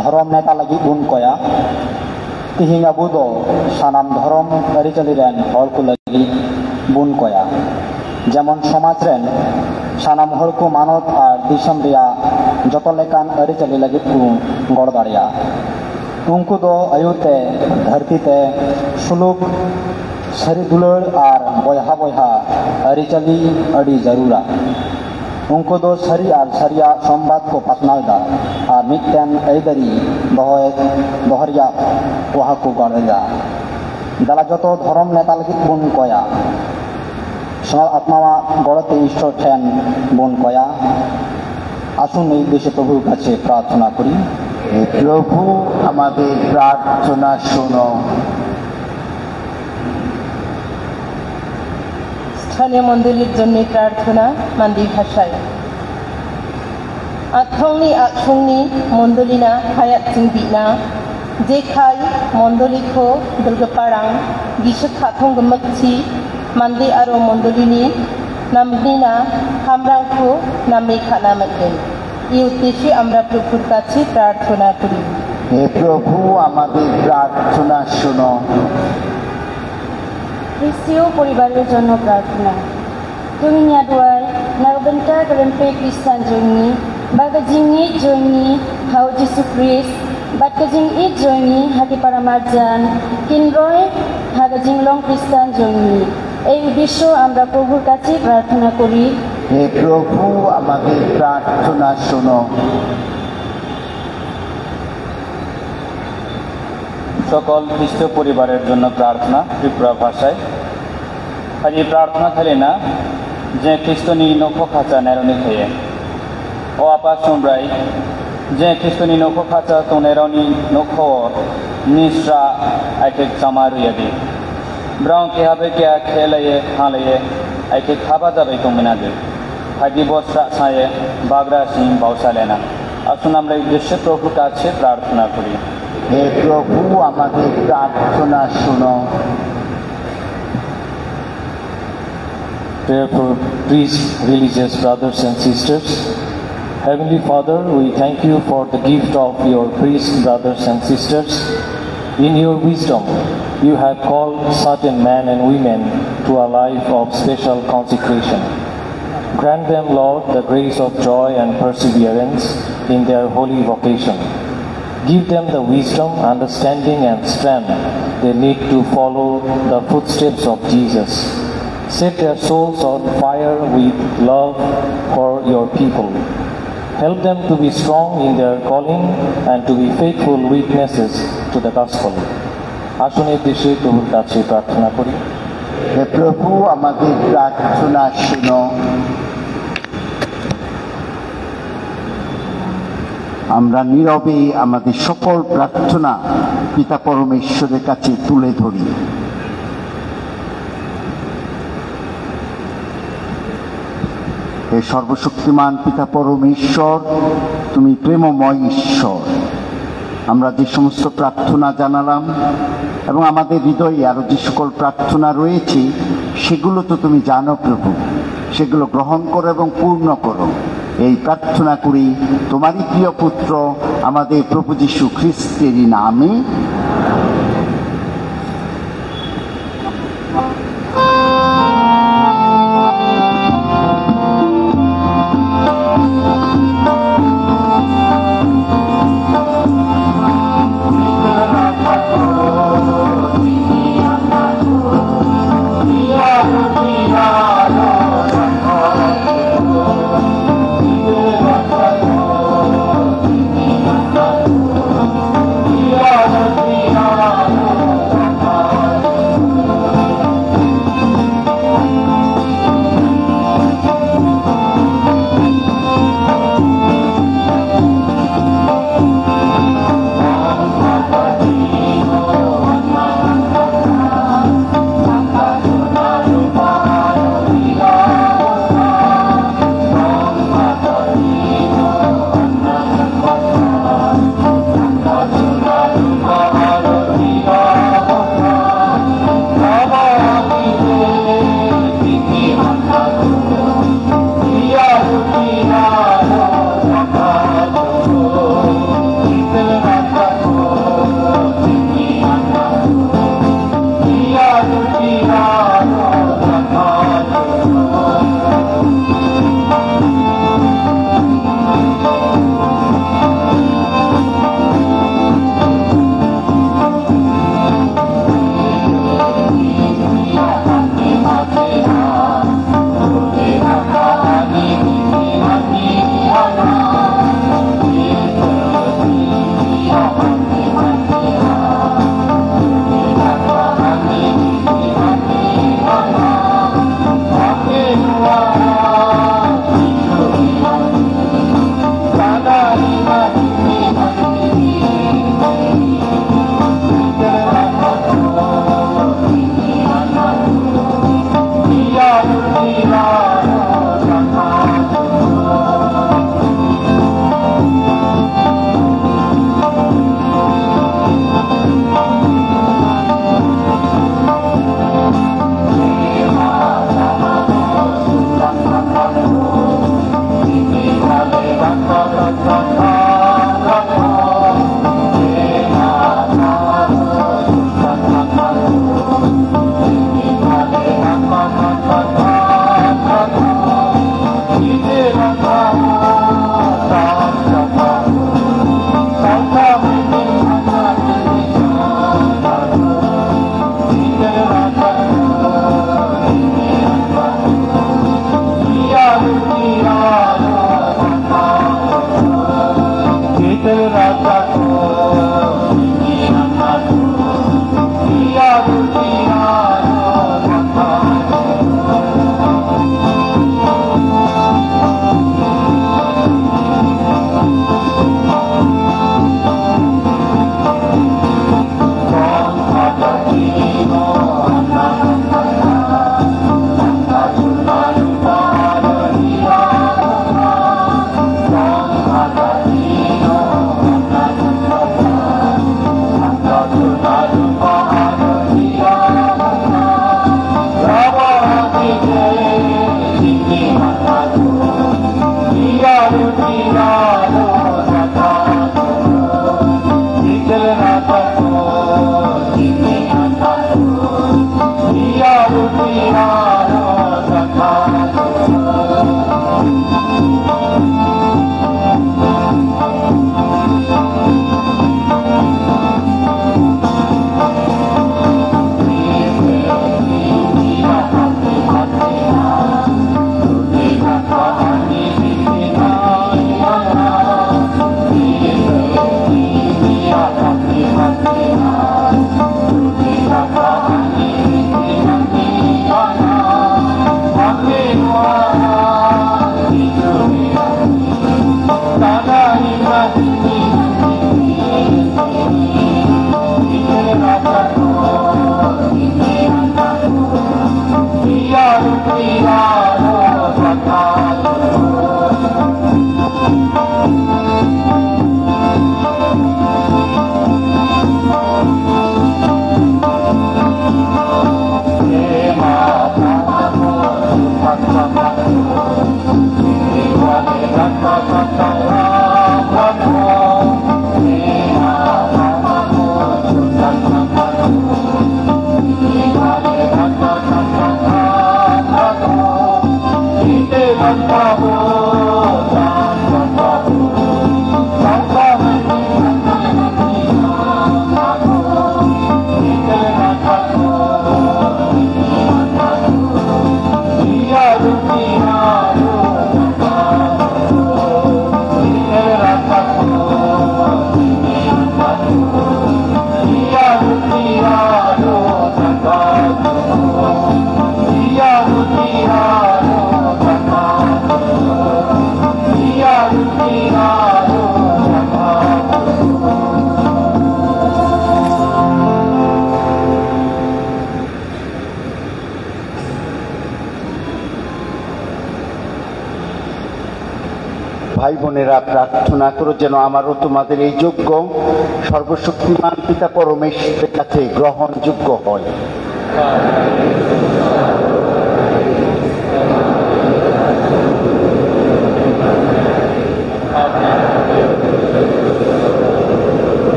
S6: ধরম নেতা লাগি bun koya tihing abu do sanam ধরম আরিচালি রেন হল কো লাগি bun koya যেমন সমাজ রেন সানাম হল কো মানত আর দিশম রিয়া যত লেকান আরিচালি লাগি গড় দাড়িয়া उनको दो अयुते धरती ते सुलुक सरी दुलर और बयहा बयहा अरिचाली अड़ी जरूरा उनको दो सरी और सरिया संवाद को पसनादा और मिटन ऐदरी बहरिया वहा को गड़ेगा दाला जो तो धर्म नेता लगी बुन कोया सो आत्मा गड़ते ईश्वर ठेन बुन कोया आसुन এই দেশে প্রভুর কাছে প্রার্থনা করি।
S2: হে প্রভু, আমাদের প্রার্থনা শোনো।
S7: স্থানীয় মণ্ডলীর জন্য প্রার্থনা মান্দি ভাষায়। আথংনি আথংনি মণ্ডলীনা হায়াত চিংবিনা जेखाय मण्डलीखौ दुर्गपारां गिसक खाथं गमकथि मान्दी आरो मण्डलीनि नामनिना हामरांखौ नामे खाना मोनगोन। এই উদ্দেশ্যে আমরা প্রভুর কাছে প্রার্থনা করি।
S2: হে প্রভু আমাদের প্রার্থনা শোনো।
S4: খ্রিস্টীয় পরিবারের জন্য প্রার্থনা। Tuwing Yadway, nagbenta karampe Kristan Joyni, bagajing it Joyni, how Jesus Christ, batkajing it Joyni, hati para marjan, kinroy, hagajing long Kristan Joyni. এই উদ্দেশ্য আমরা প্রভুর কাছে প্রার্থনা করি।
S2: হে প্রভু আমাদের প্রার্থনা শোনো।
S6: সকল খ্রিস্ট পরিবারের জন্য প্রার্থনা ত্রিপুরা ভাষায়। আজ এই প্রার্থনা খালি না যে খ্রিস্টনি নখো খাঁচা নেরনি খেয়ে ও আপা সোমরাই যে খ্রিস্টনি নখো খাঁচা তো নেরনি নখো নিশ্রা আইকে চামারুয়াদি ব্রাউন কে হবে কে খেলাইয়ে হালাইয়ে আইকে খাবা যাবে কমিনাগে হাজি বস্ত্রা ছায়ে বাগরা সিং বাউসালেনা। আসুন আমরা এই উদ্দেশ্যে প্রভুর কাছে প্রার্থনা করি।
S2: হে প্রভু আমাদের প্রার্থনা শোনো।
S8: Therefore, priests, religious brothers and sisters, Heavenly Father, we thank you for the gift of your priest brothers and sisters. In your wisdom, you have called certain men and women to a life of special consecration. Grant them, Lord, the grace of joy and perseverance in their holy vocation. Give them the wisdom, understanding, and strength they need to follow the footsteps of Jesus. Set their souls on fire with love for your people. Help them to be strong in their calling and to be faithful witnesses to the gospel. আসুন এই দেশে প্রভুর কাছে প্রার্থনা করি।
S2: হে প্রভু আমাদের প্রার্থনা শোনো। আমরা নীরবে আমাদের সকল প্রার্থনা পিতা পরমেশ্বরের কাছে তুলে ধরি। হে সর্বশক্তিমান পিতা পরমেশ্বর, তুমি প্রেমময় ঈশ্বর। আমরা যে সমস্ত প্রার্থনা জানালাম এবং আমাদের হৃদয়ে আরো যে সকল প্রার্থনা রয়েছে সেগুলো তো তুমি জানো প্রভু, সেগুলো গ্রহণ করো এবং পূর্ণ করো। এই প্রার্থনা করি তোমারই প্রিয় পুত্র আমাদের প্রভু যীশু খ্রিস্টেরই নামে।
S9: Yeah.
S2: ভাই বোনেরা, প্রার্থনা করো যেন আমারও তোমাদের এই যোগ্য সর্বশক্তিমান পিতা পরমেশ্বরের কাছে গ্রহণযোগ্য হয়।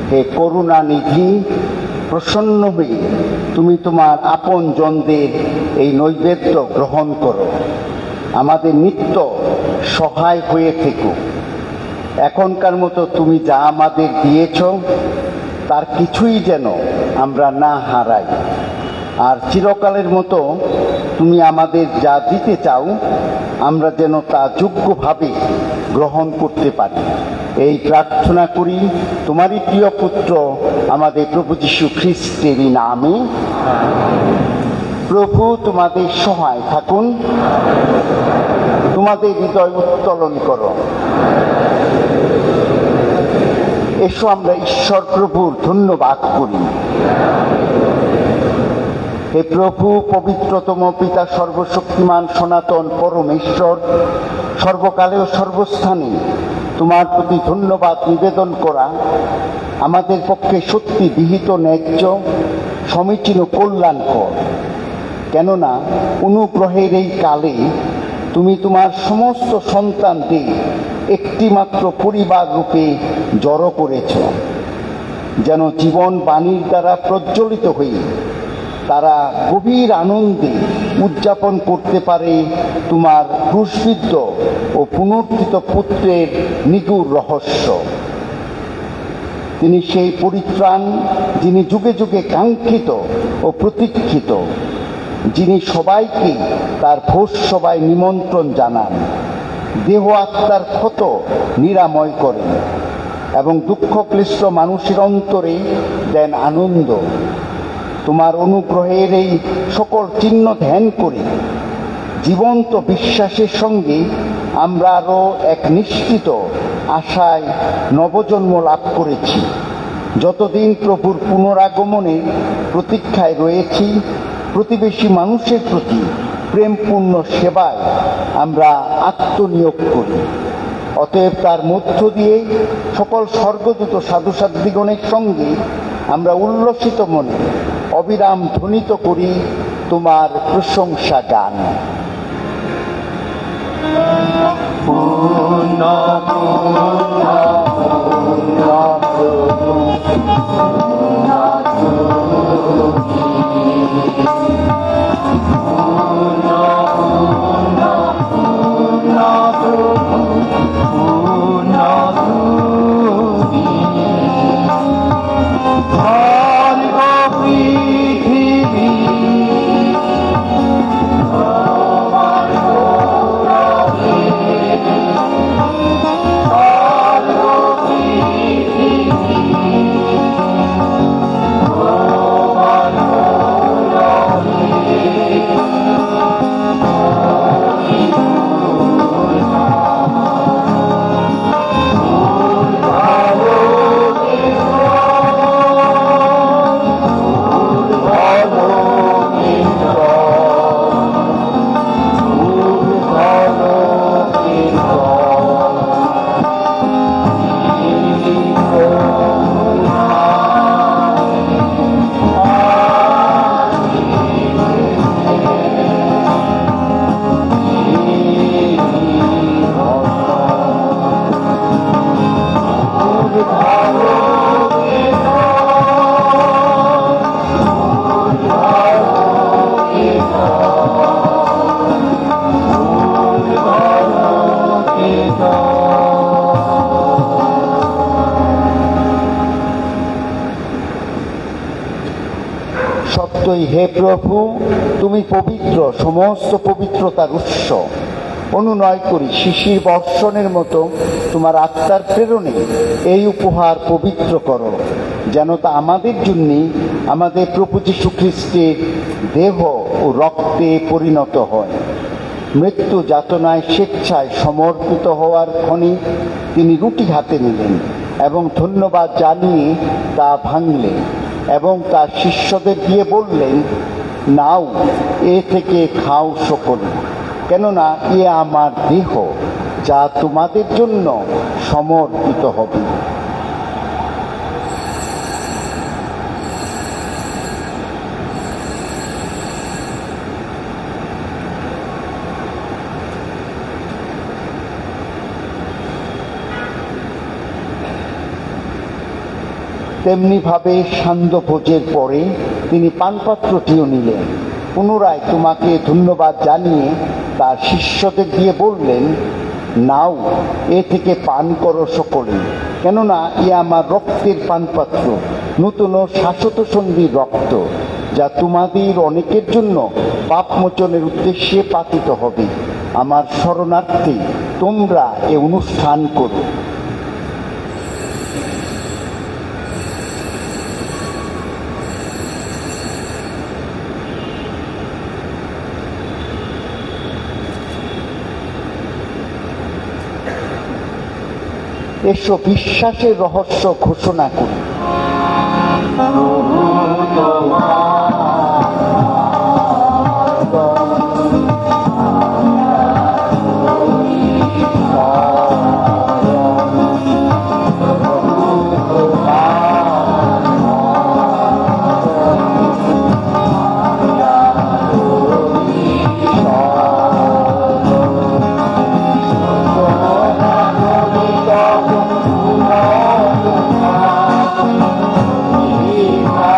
S2: হে করুণানিধি, প্রসন্ন হয়ে তুমি তোমার আপন জনদের এই নৈবেদ্য গ্রহণ করো। আমাদের নিত্য সহায় হয়ে থেকো। এখনকার মতো তুমি যা আমাদের দিয়েছ তার কিছুই যেন আমরা না হারাই, আর চিরকালের মতো তুমি আমাদের যা দিতে চাও আমরা যেন তা যোগ্যভাবে গ্রহণ করতে পারি। এই প্রার্থনা করি তোমারই প্রিয় পুত্র আমাদের প্রভু যীশু খ্রিস্টেরই নামে। প্রভু তোমাদের সহায় থাকুন, তোমাদের হৃদয় উত্তোলন করো। এসো আমরা ঈশ্বর প্রভুর ধন্যবাদ করি। হে প্রভু, পবিত্রতম পিতা, সর্বশক্তিমান সনাতন পরমেশ্বর, সর্বকালে ও সর্বস্থানে তোমার প্রতি ধন্যবাদ নিবেদন করা আমাদের পক্ষে সত্যি বিহিত, ন্যায্য, সমীচীন, কল্যাণকর। কেননা অনুগ্রহের এই কালে তুমি তোমার সমস্ত সন্তানদের একটিমাত্র পরিবার রূপে জড়ো করেছ, যেন জীবন বাণীর দ্বারা প্রজ্বলিত হয়ে তারা গভীর আনন্দে উদযাপন করতে পারে তোমার ক্রুশবিদ্ধ ও পুনর্থিত পুত্রের নিগুড় রহস্য। তিনি সেই পরিত্রাণ যিনি যুগে যুগে কাঙ্ক্ষিত ও প্রতীক্ষিত, যিনি সবাইকে তার ভোজ সভায় নিমন্ত্রণ জানান, দেহ আত্মার ক্ষত নিরাময় করেন এবং দুঃখ ক্লিষ্ট মানুষের অন্তরে দেন আনন্দ। তোমার অনুগ্রহের এই সকল চিহ্ন ধ্যান করে জীবন্ত বিশ্বাসের সঙ্গে আমরা আরও এক নিশ্চিত আশায় নবজন্ম লাভ করেছি। যতদিন প্রভুর পুনরাগমনের প্রতীক্ষায় রয়েছি, প্রতিবেশী মানুষের প্রতি প্রেমপূর্ণ সেবায় আমরা আত্মনিয়োগ করি। অতএব তার মধ্য দিয়ে সকল স্বর্গদূত সাধুসাধ্বীগণের সঙ্গে আমরা উল্লসিত মনে অবিরাম ধ্বনিত করি তোমার প্রশংসা গান। সত্যই হে প্রভু, তুমি পবিত্র, সমস্ত পবিত্রতার উৎস। অনুনয় করি শিশির বর্ষণের মতো তোমার আত্মার প্রেরণে এই উপহার পবিত্র করো, যেন তা আমাদের জন্য আমাদের প্রভু যীশু খ্রিস্টের দেহ ও রক্তে পরিণত হয়। মৃত্যু যাতনায় স্বেচ্ছায় সমর্পিত হওয়ার ক্ষণে তিনি রুটি হাতে নিলেন এবং ধন্যবাদ জানিয়ে তা ভাঙলেন এবং তার শিষ্যদের দিয়ে বললেন, নাও, এ থেকে খাও সকলে, কেননা এ আমার দেহ, যা তোমাদের জন্য সমর্পিত হবে। তেমনিভাবে সান্ধ্য ভোজের পরে তিনি পানপাত্রটিও নিলেন, পুনরায় তোমাকে ধন্যবাদ জানিয়ে তার শিষ্যদের দিয়ে বললেন, নাও, এ থেকে পান করো সকলে, কেননা এ আমার রক্তের পানপাত্র, নূতন শাশ্বত সন্ধির রক্ত, যা তোমাদের অনেকের জন্য পাপমোচনের উদ্দেশ্যে পাতিত হবে। আমার শরণার্থে তোমরা এ অনুষ্ঠান করো। এসো বিশ্বাসের রহস্য ঘোষণা করি।
S9: Amen.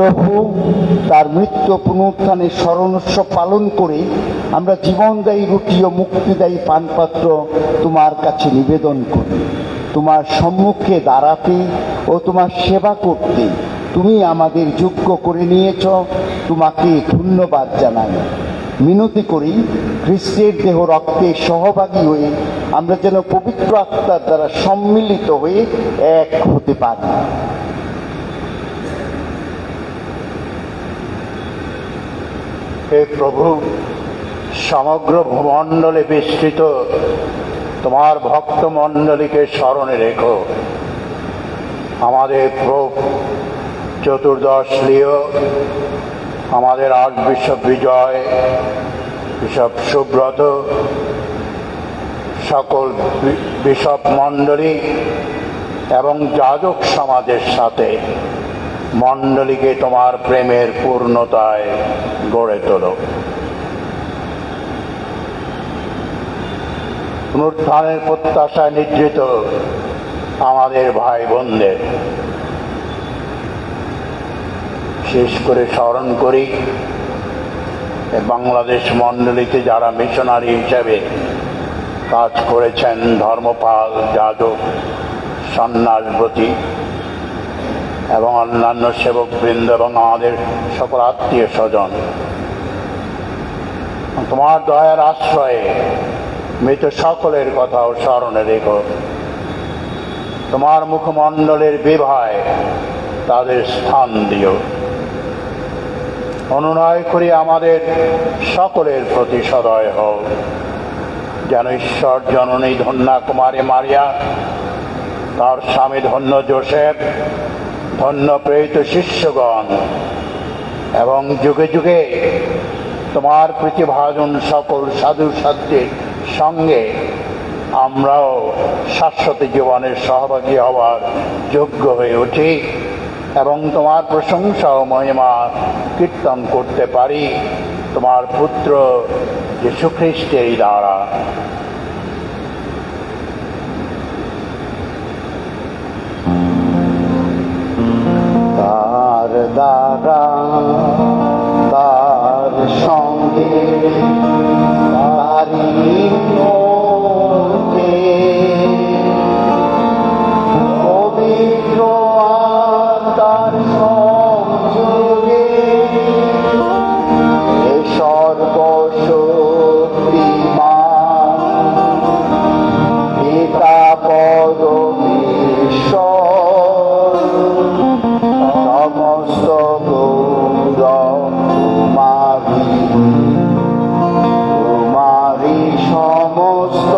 S2: প্রভু, তার মৃত্যু পুনরুত্থানের স্মরণ উৎসব পালন করে আমরা জীবনদায়ী রুটি ও মুক্তিদায়ী পানপাত্র তোমার কাছে নিবেদন করি। তোমার সম্মুখে দাঁড়াতে ও তোমার সেবা করতে তুমি আমাদের যোগ্য করে নিয়েছ, তোমাকে ধন্যবাদ জানাই। মিনতি করি, খ্রিস্টের দেহ রক্তে সহভাগী হয়ে আমরা যেন পবিত্র আত্মার দ্বারা সম্মিলিত হয়ে এক হতে পারি।
S9: হে প্রভু, সমগ্র ভূমণ্ডলে বিস্তৃত তোমার ভক্ত মণ্ডলীকে স্মরণে রেখো। আমাদের পোপ চতুর্দশ লিও, আমাদের আর্চবিশপ বিজয়, বিশপ সুব্রত, সকল বিশপ মণ্ডলী এবং যাজক সমাজের সাথে মণ্ডলীকে তোমার প্রেমের পূর্ণতায় গড়ে তোলো। পুনরুত্থানের প্রত্যাশায় নিদ্রিত আমাদের ভাই বোনদের শেষ করে স্মরণ করি বাংলাদেশ মণ্ডলীতে যারা মিশনারি হিসেবে কাজ করেছেন, ধর্মপাল, যাজক, সন্ন্যাসব্রতী এবং অন্যান্য সেবকবৃন্দ এবং আমাদের সকল আত্মীয় স্বজন। তোমার দয়ার আশ্রয়ে মৃত সকলের কথাও স্মরণে রেখো। তোমার মুখমণ্ডলের বিভায় তাদের স্থান দিও। অনুনয় করি আমাদের সকলের প্রতি সদয় হও, যেন ঈশ্বর জননী ধন্যা কুমারী মারিয়া, তার স্বামী ধন্য যোসেফ, ধন্য প্রেরিত শিষ্যগণ এবং যুগে যুগে তোমার প্রতিভাজন সকল সাধু সাধ্বীর সঙ্গে আমরাও শাশ্বত জীবনের সহভাগী হওয়ার যোগ্য হয়ে উঠি এবং তোমার প্রশংসা ও মহিমা কীর্তন করতে পারি তোমার পুত্র যীশু খ্রিস্টের দ্বারা।
S2: তার দ্বারা, তার সঙ্গে, তারি মধ্যে পবিত্র আত্মার সংযোগে এ সর্বশক্তিমান পিতা পরমেশ্বর সমস্ত গৌরব তোমারি সমস্ত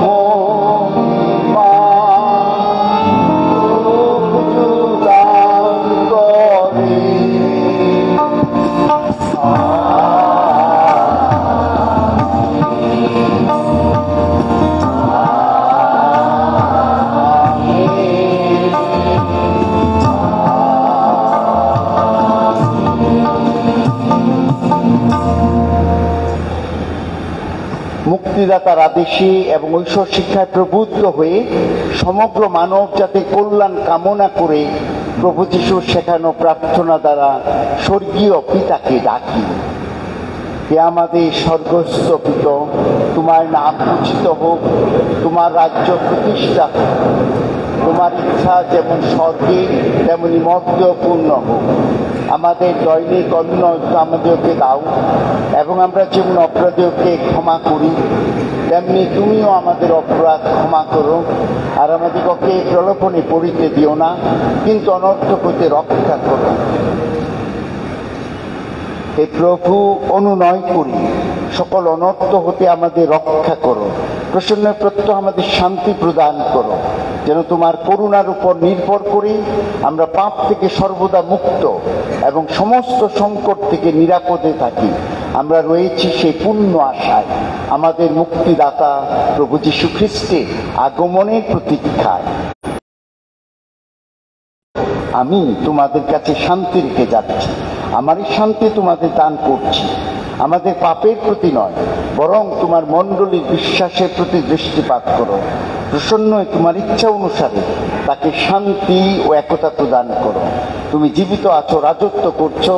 S2: মহিমা দান করে। মুক্তিদাতার আদেশে এবং ঐশ্বর শিক্ষায় প্রবুদ্ধ হয়ে সমগ্র মানব জাতির কল্যাণ কামনা করে প্রভু যিশুর শেখানো প্রার্থনা দ্বারা স্বর্গীয় পিতাকে ডাকি। হে আমাদের স্বর্গস্থ পিতা, তোমার নাম পূজিত হোক, তোমার রাজ্য প্রতিষ্ঠা হোক, তোমার ইচ্ছা যেমন স্বর্গে তেমনি মর্তেও পূর্ণ হোক। আমাদের দৈনিক অন্ন আমাদেরকে দাও এবং আমরা যেমন অপরাধীকে ক্ষমা করি তেমনি তুমিও আমাদের অপরাধ ক্ষমা করো, আর আমাদিগকে প্রলোভনে পড়িতে দিও না, কিন্তু অনর্থক হতে রক্ষা করো। হে প্রভু, অনুনয় করি সকল অনর্থ হতে আমাদের রক্ষা করো। প্রসন্ন প্রত্যহ আমাদের শান্তি প্রদান করো, যেন তোমার করুণার উপর নির্ভর করে আমরা পাপ থেকে সর্বদা মুক্ত এবং সমস্ত সংকট থেকে নিরাপদে থাকি। আমরা রয়েছি সেই পূর্ণ আশায়, আমাদের মুক্তিদাতা প্রভু যীশু খ্রিস্টের আগমনের প্রতীক্ষায়। আমি তোমাদের কাছে শান্তি রেখে যাচ্ছি, আমারই শান্তি তোমাদের দান করছি। আমাদের পাপের প্রতি নয়, বরং তোমার মণ্ডলীর বিশ্বাসের প্রতি দৃষ্টিপাত করো। প্রসন্ন হয়ে তোমার ইচ্ছা অনুসারে তাকে শান্তি ও একতা প্রদান করো। তুমি জীবিত আছো, রাজত্ব করছো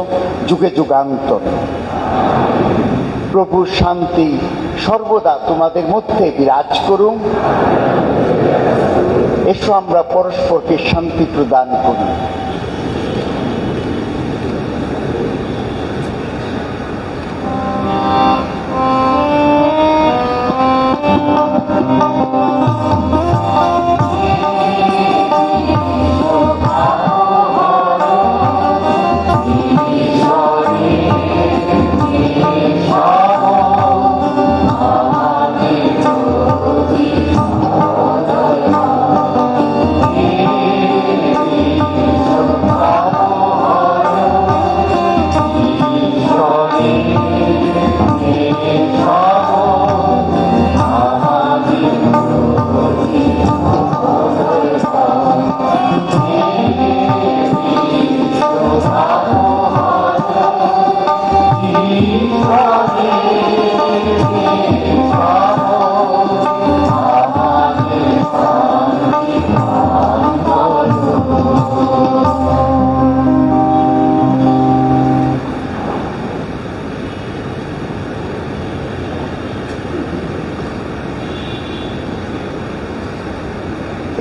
S2: যুগে যুগান্তর। প্রভুর শান্তি সর্বদা তোমাদের মধ্যে বিরাজ করুন। এসো আমরা পরস্পরকে শান্তি প্রদান করি।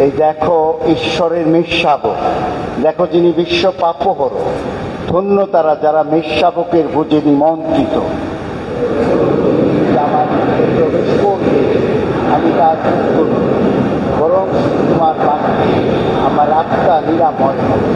S2: এই দেখো ঈশ্বরের মেষশাবক, দেখো যিনি বিশ্ব পাপহর। ধন্য তারা যারা মেষশাবকের ভোজে নিমন্ত্রিত। আমার প্রবেশ করবে, আমি তার বরং তোমার বাক্যে আমার আত্মা নিরাময় হবে।